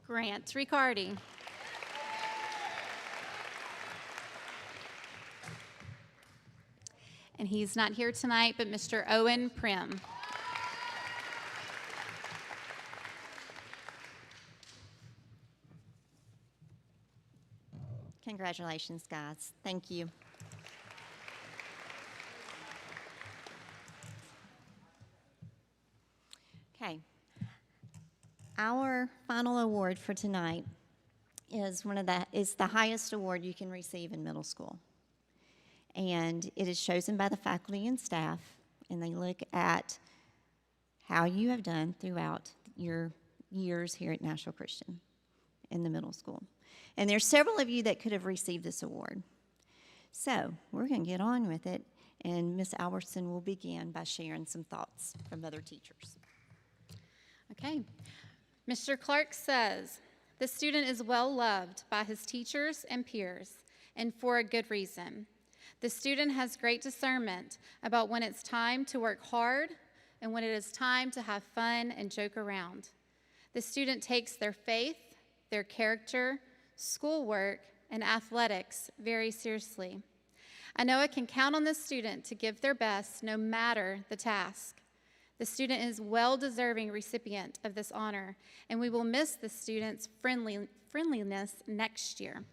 Grant Riccardi. And he's not here tonight, but Mr. Owen Prim. Congratulations, guys. Thank you. Okay. Our final award for tonight is the highest award you can receive in middle school. And it is chosen by the faculty and staff, and they look at how you have done throughout your years here at Nashville Christian in the middle school. And there's several of you that could have received this award. So we're going to get on with it, and Ms. Alberson will begin by sharing some thoughts from other teachers. Okay. Mr. Clark says, the student is well loved by his teachers and peers, and for a good reason. The student has great discernment about when it's time to work hard and when it is time to have fun and joke around. The student takes their faith, their character, schoolwork, and athletics very seriously. I know I can count on the student to give their best no matter the task. The student is well-deserving recipient of this honor, and we will miss the student's friendliness next year.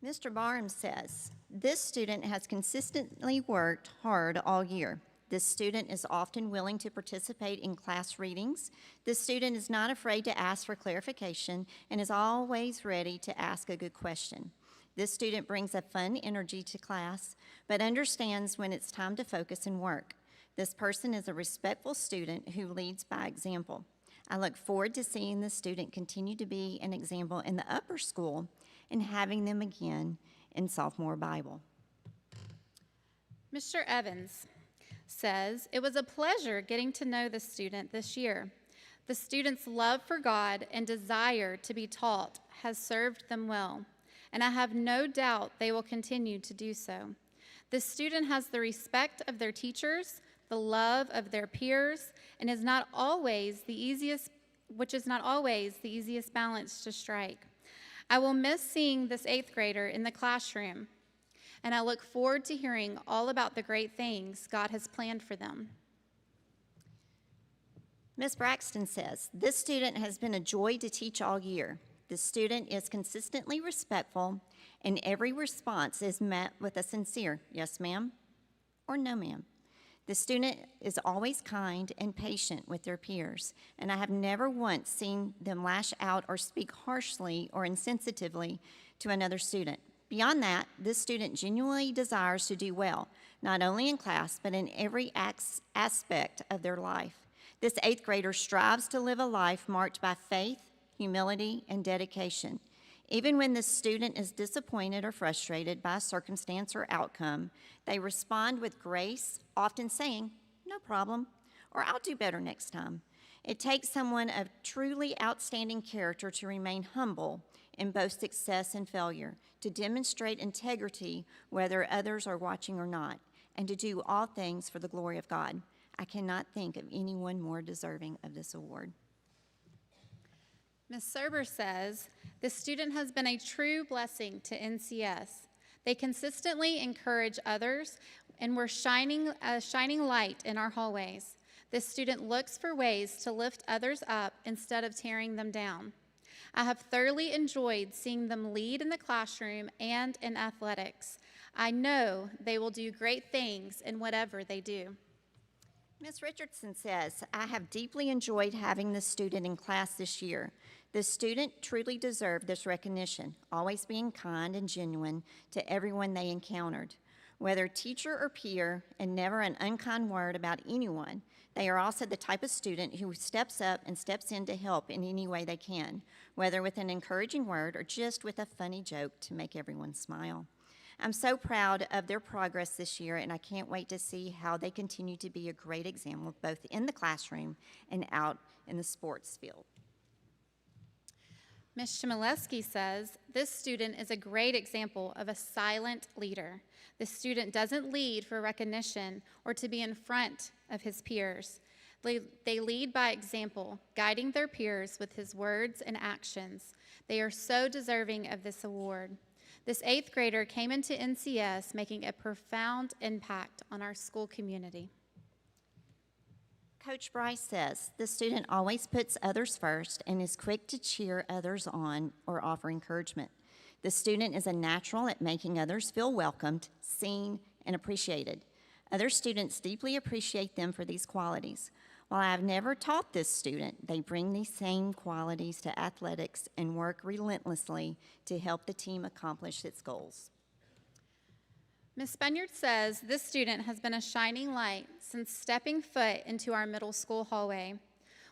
Mr. Barham says, this student has consistently worked hard all year. This student is often willing to participate in class readings. This student is not afraid to ask for clarification and is always ready to ask a good question. This student brings a fun energy to class, but understands when it's time to focus and work. This person is a respectful student who leads by example. I look forward to seeing this student continue to be an example in the upper school and having them again in sophomore Bible. Mr. Evans says, it was a pleasure getting to know the student this year. The student's love for God and desire to be taught has served them well, and I have no doubt they will continue to do so. The student has the respect of their teachers, the love of their peers, and is not always the easiest balance to strike. I will miss seeing this 8th grader in the classroom, and I look forward to hearing all about the great things God has planned for them. Ms. Braxton says, this student has been a joy to teach all year. The student is consistently respectful, and every response is met with a sincere yes, ma'am, or no, ma'am. The student is always kind and patient with their peers, and I have never once seen them lash out or speak harshly or insensitively to another student. Beyond that, this student genuinely desires to do well, not only in class, but in every aspect of their life. This 8th grader strives to live a life marked by faith, humility, and dedication. Even when the student is disappointed or frustrated by a circumstance or outcome, they respond with grace, often saying, no problem, or I'll do better next time. It takes someone of truly outstanding character to remain humble in both success and failure, to demonstrate integrity whether others are watching or not, and to do all things for the glory of God. I cannot think of anyone more deserving of this award. Ms. Serber says, the student has been a true blessing to NCS. They consistently encourage others and were a shining light in our hallways. This student looks for ways to lift others up instead of tearing them down. I have thoroughly enjoyed seeing them lead in the classroom and in athletics. I know they will do great things in whatever they do. Ms. Richardson says, I have deeply enjoyed having this student in class this year. This student truly deserved this recognition, always being kind and genuine to everyone they encountered. Whether teacher or peer, and never an unkind word about anyone, they are also the type of student who steps up and steps in to help in any way they can, whether with an encouraging word or just with a funny joke to make everyone smile. I'm so proud of their progress this year, and I can't wait to see how they continue to be a great example both in the classroom and out in the sports field. Ms. Chmielewski says, this student is a great example of a silent leader. The student doesn't lead for recognition or to be in front of his peers. They lead by example, guiding their peers with his words and actions. They are so deserving of this award. This 8th grader came into NCS making a profound impact on our school community. Coach Bryce says, the student always puts others first and is quick to cheer others on or offer encouragement. The student is a natural at making others feel welcomed, seen, and appreciated. Other students deeply appreciate them for these qualities. While I have never taught this student, they bring these same qualities to athletics and work relentlessly to help the team accomplish its goals. Ms. Bunyard says this student has been a shining light since stepping foot into our middle school hallway.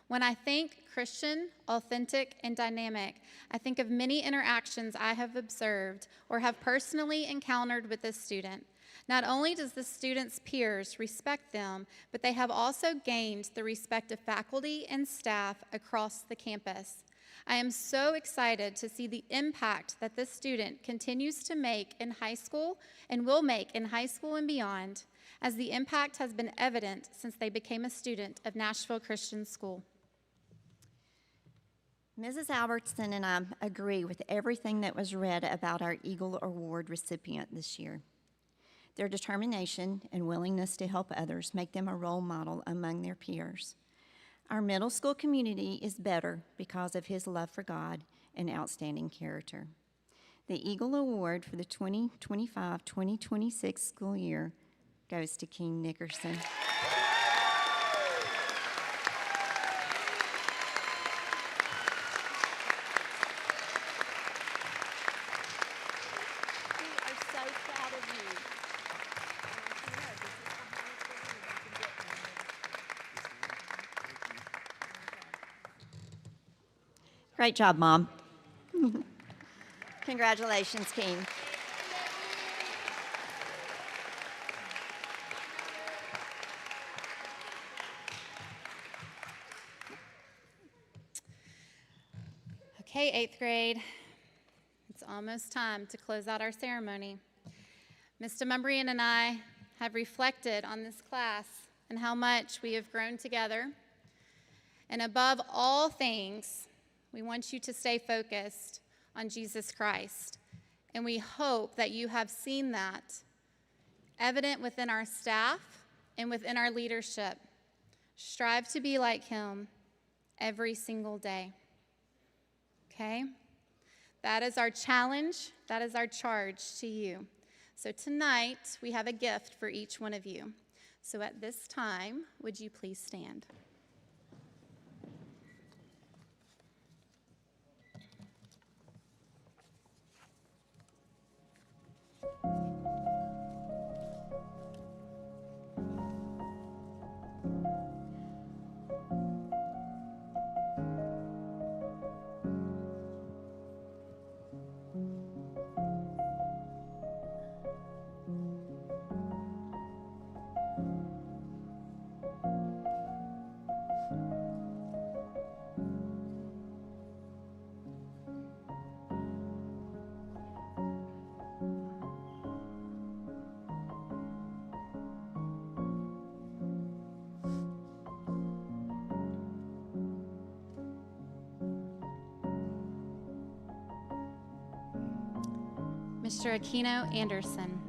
When I think Christian, authentic, and dynamic, I think of many interactions I have observed or have personally encountered with this student. Not only does the students' peers respect them, but they have also gained the respect of faculty and staff across the campus. I am so excited to see the impact that this student continues to make in high school and will make in high school and beyond, as the impact has been evident since they became a student of Nashville Christian School. Mrs. Albertson and I agree with everything that was read about our Eagle Award recipient this year. Their determination and willingness to help others make them a role model among their peers. Our middle school community is better because of his love for God and outstanding character. The Eagle Award for the 2025-2026 school year goes to King Nickerson. Great job, Mom. Congratulations, King. Okay, 8th grade, it's almost time to close out our ceremony. Mr. Mumbrian and I have reflected on this class and how much we have grown together. And above all things, we want you to stay focused on Jesus Christ. And we hope that you have seen that evident within our staff and within our leadership. Strive to be like him every single day. Okay? That is our challenge. That is our charge to you. So tonight, we have a gift for each one of you. So at this time, would you please stand? Mr. Aquino Anderson.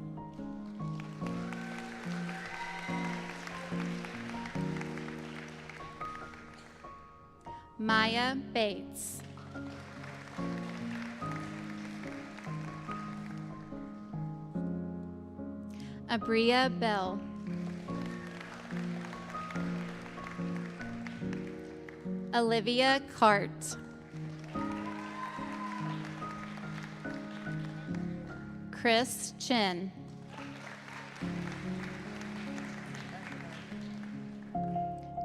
Maya Bates. Abria Bell. Olivia Cart. Chris Chin.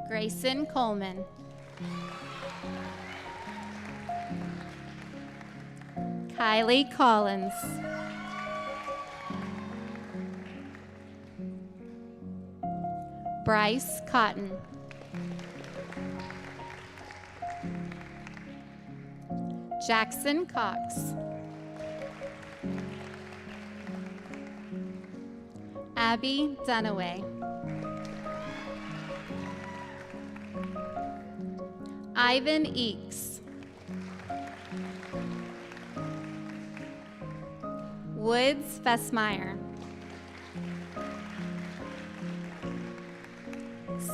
Grayson Coleman. Kylie Collins. Bryce Cotton. Jackson Cox. Abby Dunaway. Ivan Eakes. Woods Fessmeyer.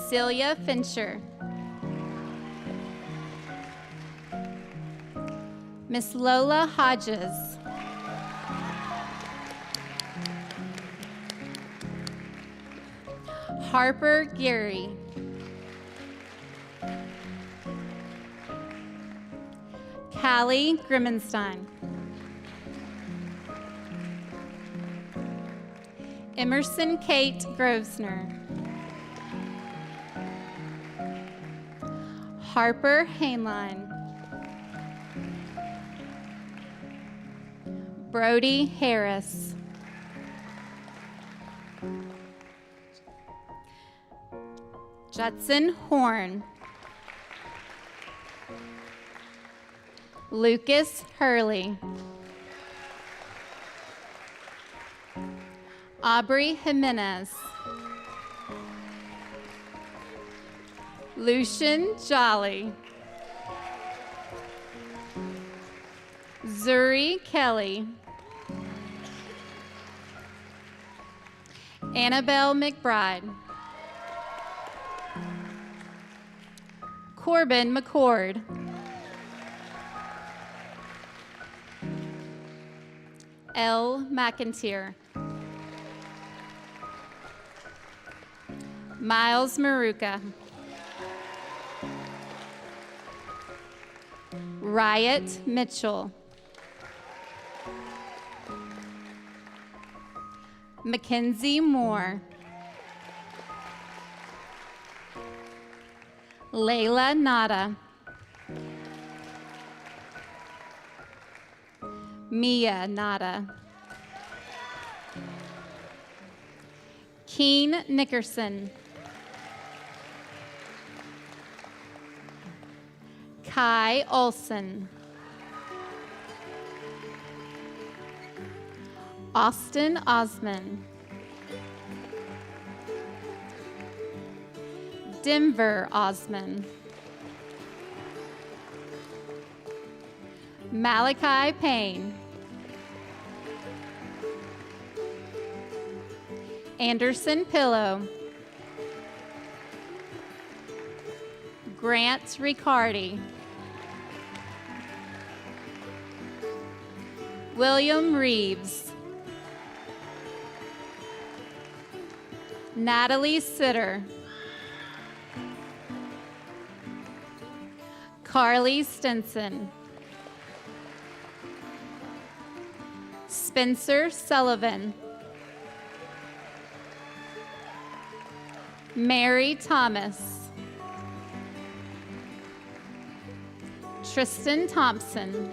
Celia Fincher. Miss Lola Hodges. Harper Geary. Callie Grimmenstein. Emerson Kate Grosvenor. Harper Hainline. Brody Harris. Judson Horn. Lucas Hurley. Aubrey Jimenez. Lucian Jolly. Zuri Kelly. Annabelle McBride. Corbin McCord. L. McIntyre. Miles Maruka. Riot Mitchell. Mackenzie Moore. Layla Nada. Mia Nada. Keen Nickerson. Kai Olson. Austin Osman. Denver Osman. Malachi Payne. Anderson Pillow. Grant Riccardi. William Reeves. Natalie Sitter. Carly Stinson. Spencer Sullivan. Mary Thomas. Tristan Thompson.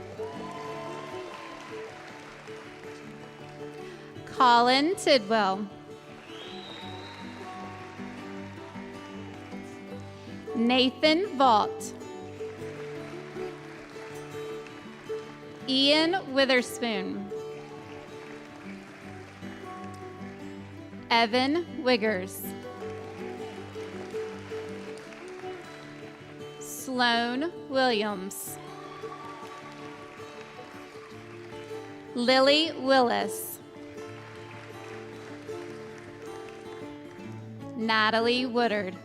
Colin Tidwell. Nathan Vaught. Ian Witherspoon. Evan Wiggers. Sloan Williams. Lily Willis. Natalie Woodard.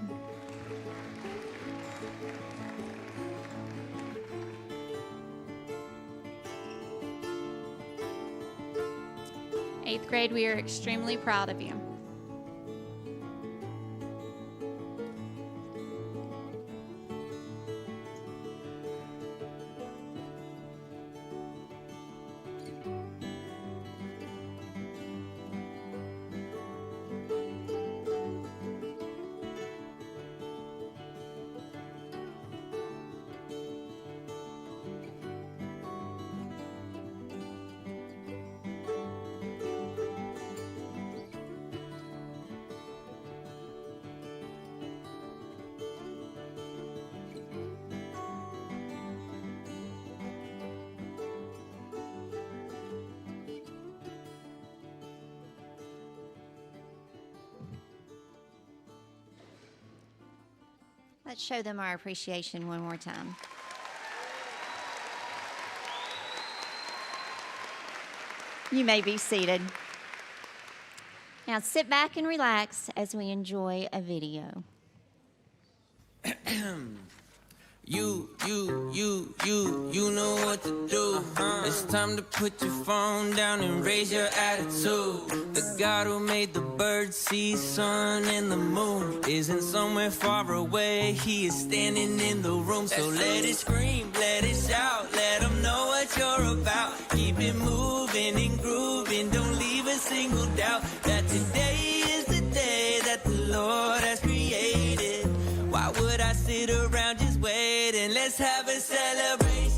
Eighth grade, we are extremely proud of you. Let's show them our appreciation one more time. You may be seated. Now sit back and relax as we enjoy a video. You know what to do. It's time to put your phone down and raise your attitude. The God who made the birds, sea, sun, and the moon isn't somewhere far away. He is standing in the room. So let it scream, let it shout, let him know what you're about. Keep it moving and grooving. Don't leave a single doubt that today is the day that the Lord has created. Why would I sit around just waiting? Let's have a celebration.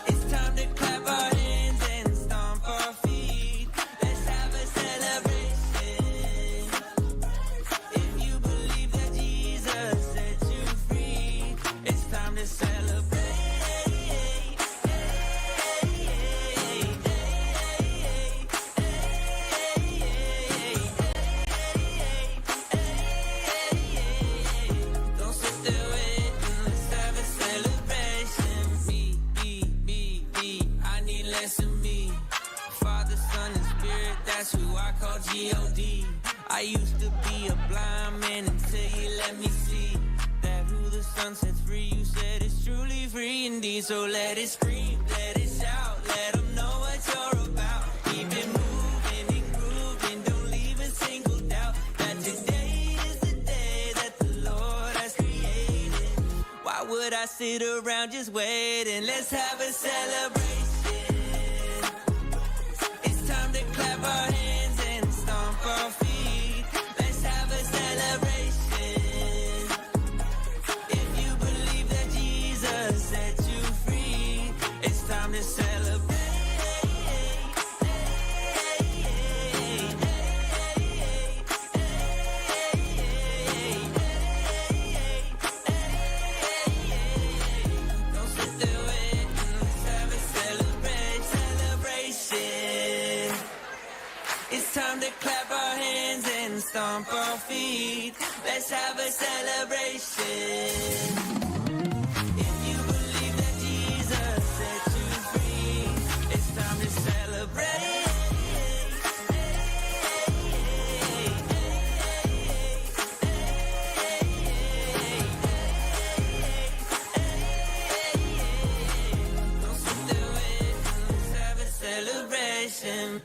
It's time to clap our hands and stomp our feet. Let's have a celebration. If you believe found sets free. You said it's truly free indeed. So let it scream, let it shout, let them know what you're about. Keep it moving and grooving, don't leave a single doubt that today is the day that the Lord has created. Why would I sit around just waiting? Let's have a celebration. It's time to clap our hands and stomp our feet. Let's have a celebration. If you believe that Jesus set you free, it's time to celebrate. Don't sit there waiting, let's have a celebration. It's time to clap our hands and stomp our feet. Let's have a celebration. If you believe that Jesus set you free, it's time to celebrate. Don't sit there waiting, let's have a celebration.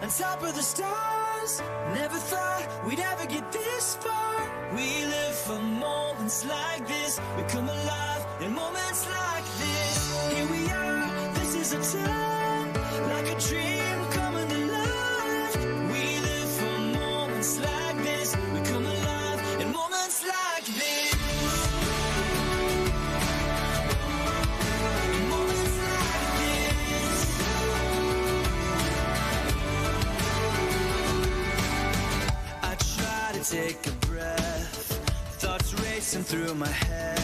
on top of the stars. Never thought we'd ever get this far. We live for moments like this. We come alive in moments like this. Here we are, this is a time, like a dream coming to life. We live for moments like this. We come alive in moments like this. through my head.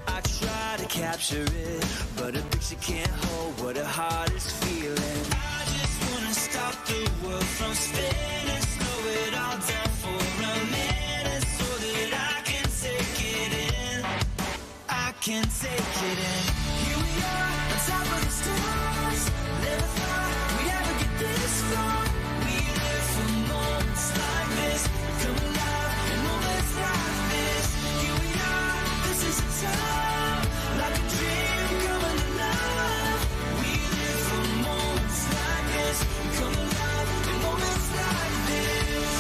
I try to capture it, but a picture can't hold what a heart is feeling. I just wanna stop the world from spinning, slow it all down for a minute, so that I can take it in. I can take it in. Here we are, on top of the stars. Never thought we'd ever get this far. We live for moments like this, come alive in moments like this. Here we are, this is a time, like a dream coming alive. We live for moments like this, come alive in moments like this.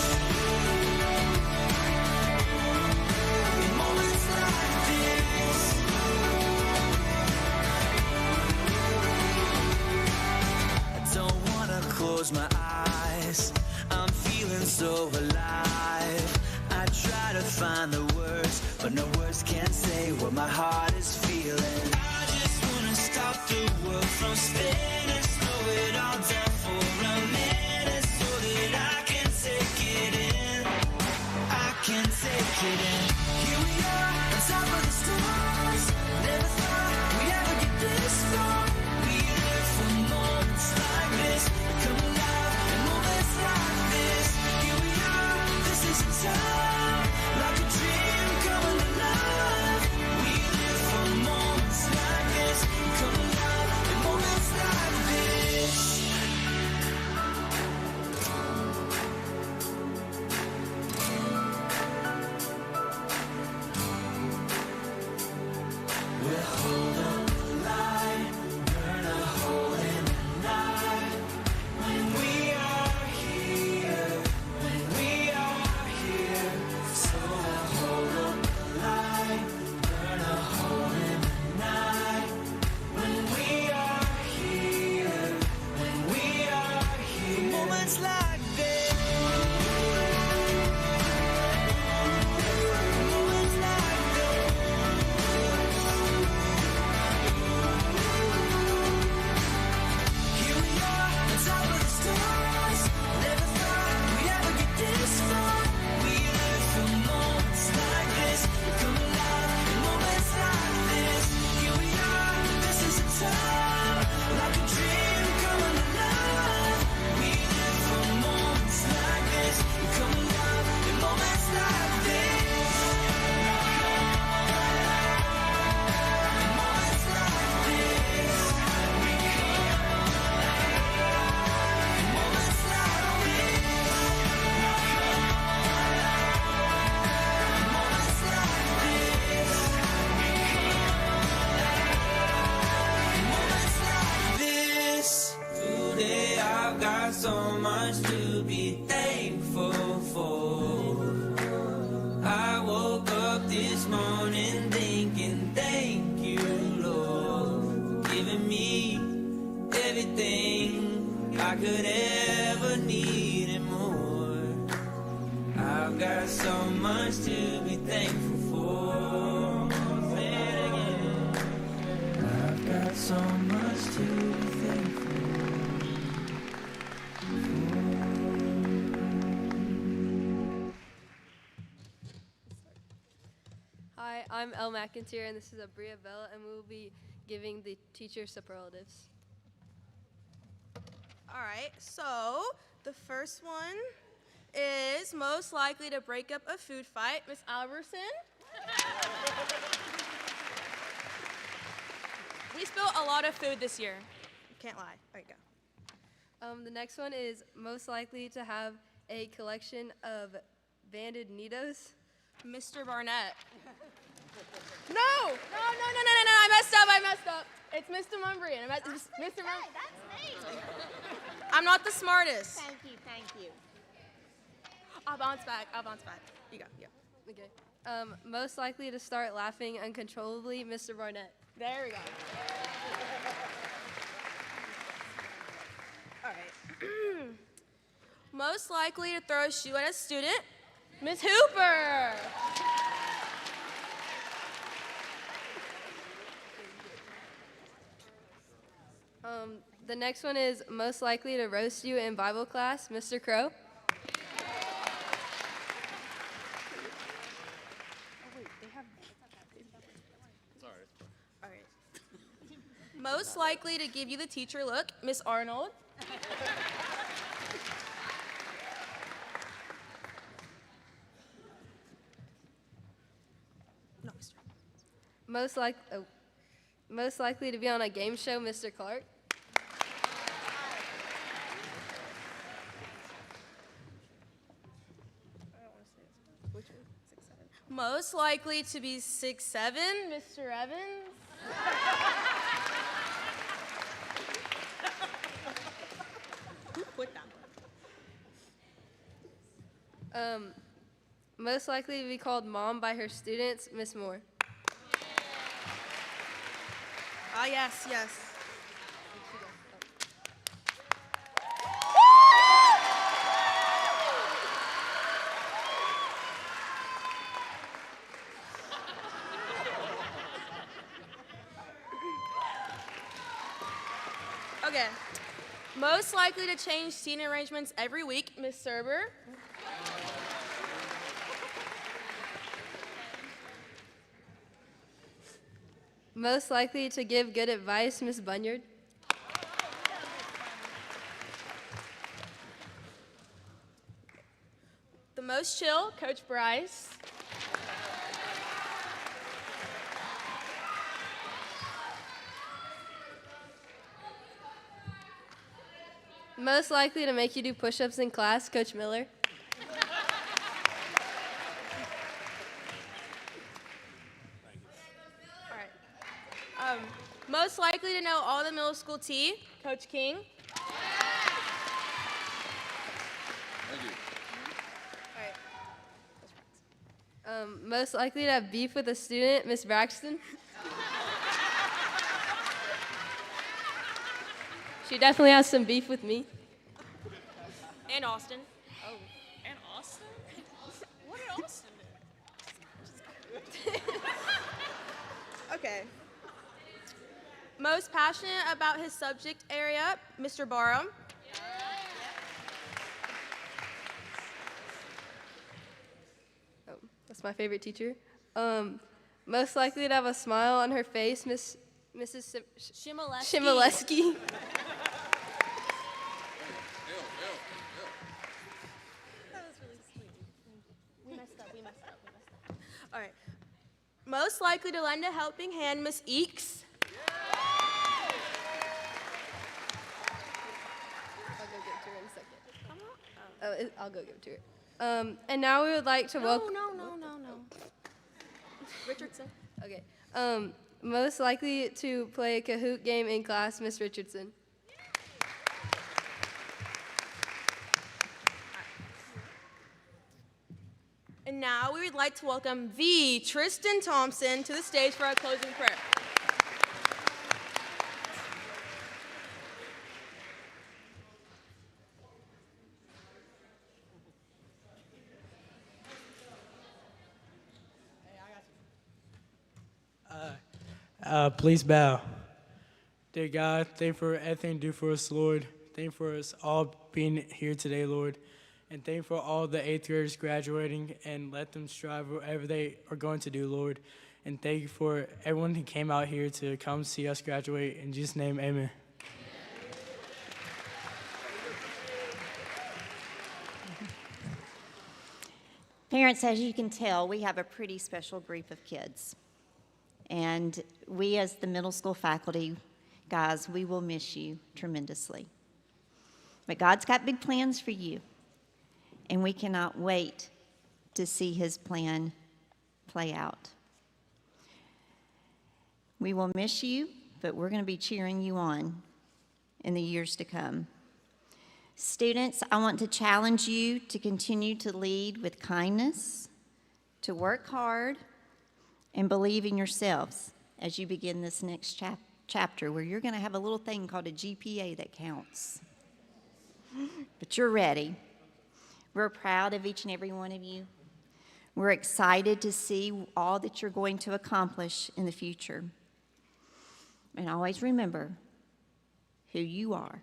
In moments like this. I don't wanna close my eyes, I'm feeling so alive. I try to find the words, but no words can say what my heart is feeling. I just wanna stop the world from spinning, slow it all down for a minute, so that I can take it in. I can take it in. Here we are, on top of the stars. Never thought we'd ever get this far. We live for moments like this, come alive in moments like this. Here we are, this is a time, like a dream coming alive. We live for moments like this, come alive in moments like this. We'll hold up the light, burn a hole in the night. When we are here, when we are here. So we'll hold up the light, burn a hole in the night. When we are here, when we are here. Moments like this. Moments like this. Here we are, on top of the stars. Never thought we'd ever get this far. We live for moments like this, come alive in moments like this. Here we are, this is a time, like a dream coming alive. We live for moments like this, come alive in moments like this. In moments like this. This today I've got so much to be thankful for. I woke up this morning thinking, thank you, Lord, for giving me everything I could ever need and more. I've got so much to be thankful for. Say it again. I've got so much to be thankful for. Hi, I'm Elle McIntyre, and this is Abria Bell, and we will be giving the teacher superlatives. All right, so the first one is most likely to break up a food fight, Miss Alberson. We spilled a lot of food this year. Can't lie. There you go. The next one is most likely to have a collection of banded needles. Mr. Barnett. No! I messed up. It's Mr. Mumbrian. Mr. Mumbrian. That's me. I'm not the smartest. Thank you. I'll bounce back. You go. Okay. Most likely to start laughing uncontrollably, Mr. Barnett. There we go. All right. Most likely to throw a shoe at a student, Miss Hooper. The next one is most likely to roast you in Bible class, Mr. Crow. Oh wait, they have Most likely to give you the teacher look, Miss Arnold. No, Mr. Most likely to be on a game show, Mr. Clark. Most likely to be 6'7", Mr. Evans. Who put that one? Most likely to be called mom by her students, Miss Moore. Ah, yes, yes. Okay. Most likely to change scene arrangements every week, Miss Serber. Most likely to give good advice, Miss Bunyard. The most chill, Coach Bryce. Most likely to make you do push-ups in class, Coach Miller. All right. Most likely to know all the middle school tea, Coach King. Thank you. All right. Most likely to have beef with a student, Miss Braxton. She definitely has some beef with me. And Austin. Oh, and Austin? What did Austin do? Okay. Most passionate about his subject area, Mr. Barham. Oh, that's my favorite teacher. Most likely to have a smile on her face, Mrs. Shimaleski. That was really sweet. We messed up. All right. Most likely to lend a helping hand, Miss Eeks. I'll go give it to her in a second. I'll go give it to her. And now we would like to welcome. No. Richardson. Okay. Most likely to play a Kahoot game in class, Miss Richardson. And now we would like to welcome the Tristan Thompson to the stage for our closing prayer. Please bow. Dear God, thank you for everything you do for us, Lord. Thank you for us all being here today, Lord. And thank you for all the 8th graders graduating, and let them strive whatever they are going to do, Lord. And thank you for everyone who came out here to come see us graduate. In Jesus' name, amen. Parents, as you can tell, we have a pretty special group of kids. And we, as the middle school faculty, guys, we will miss you tremendously. But God's got big plans for you, and we cannot wait to see his plan play out. We will miss you, but we're going to be cheering you on in the years to come. Students, I want to challenge you to continue to lead with kindness, to work hard, and believe in yourselves as you begin this next chapter where you're going to have a little thing called a GPA that counts. But you're ready. We're proud of each and every one of you. We're excited to see all that you're going to accomplish in the future. And always remember who you are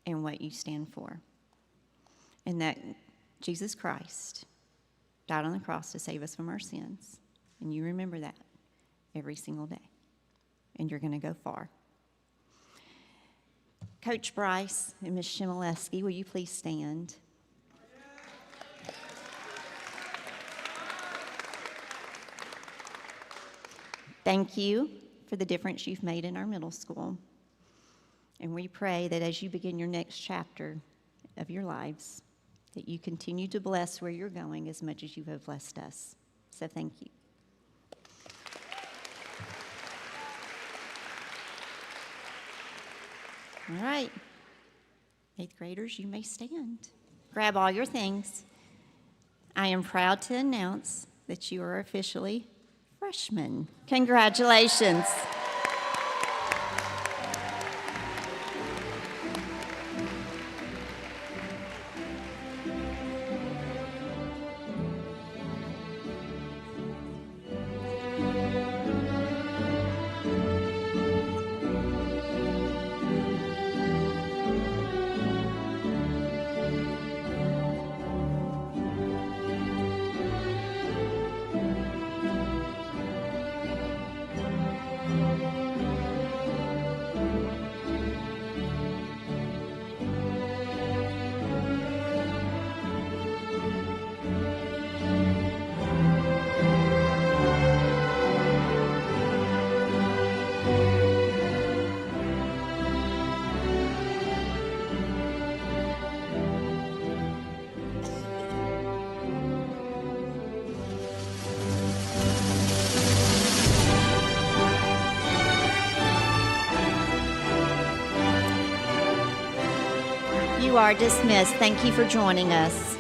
and what you stand for. And that Jesus Christ died on the cross to save us from our sins. And you remember that every single day. And you're going to go far. Coach Bryce and Ms. Shimileski, will you please stand? Thank you for the difference you've made in our middle school. And we pray that as you begin your next chapter of your lives, that you continue to bless where you're going as much as you have blessed us. So thank you. All right. 8th graders, you may stand. Grab all your things. I am proud to announce that you are officially freshmen. Congratulations. You are dismissed. Thank you for joining us.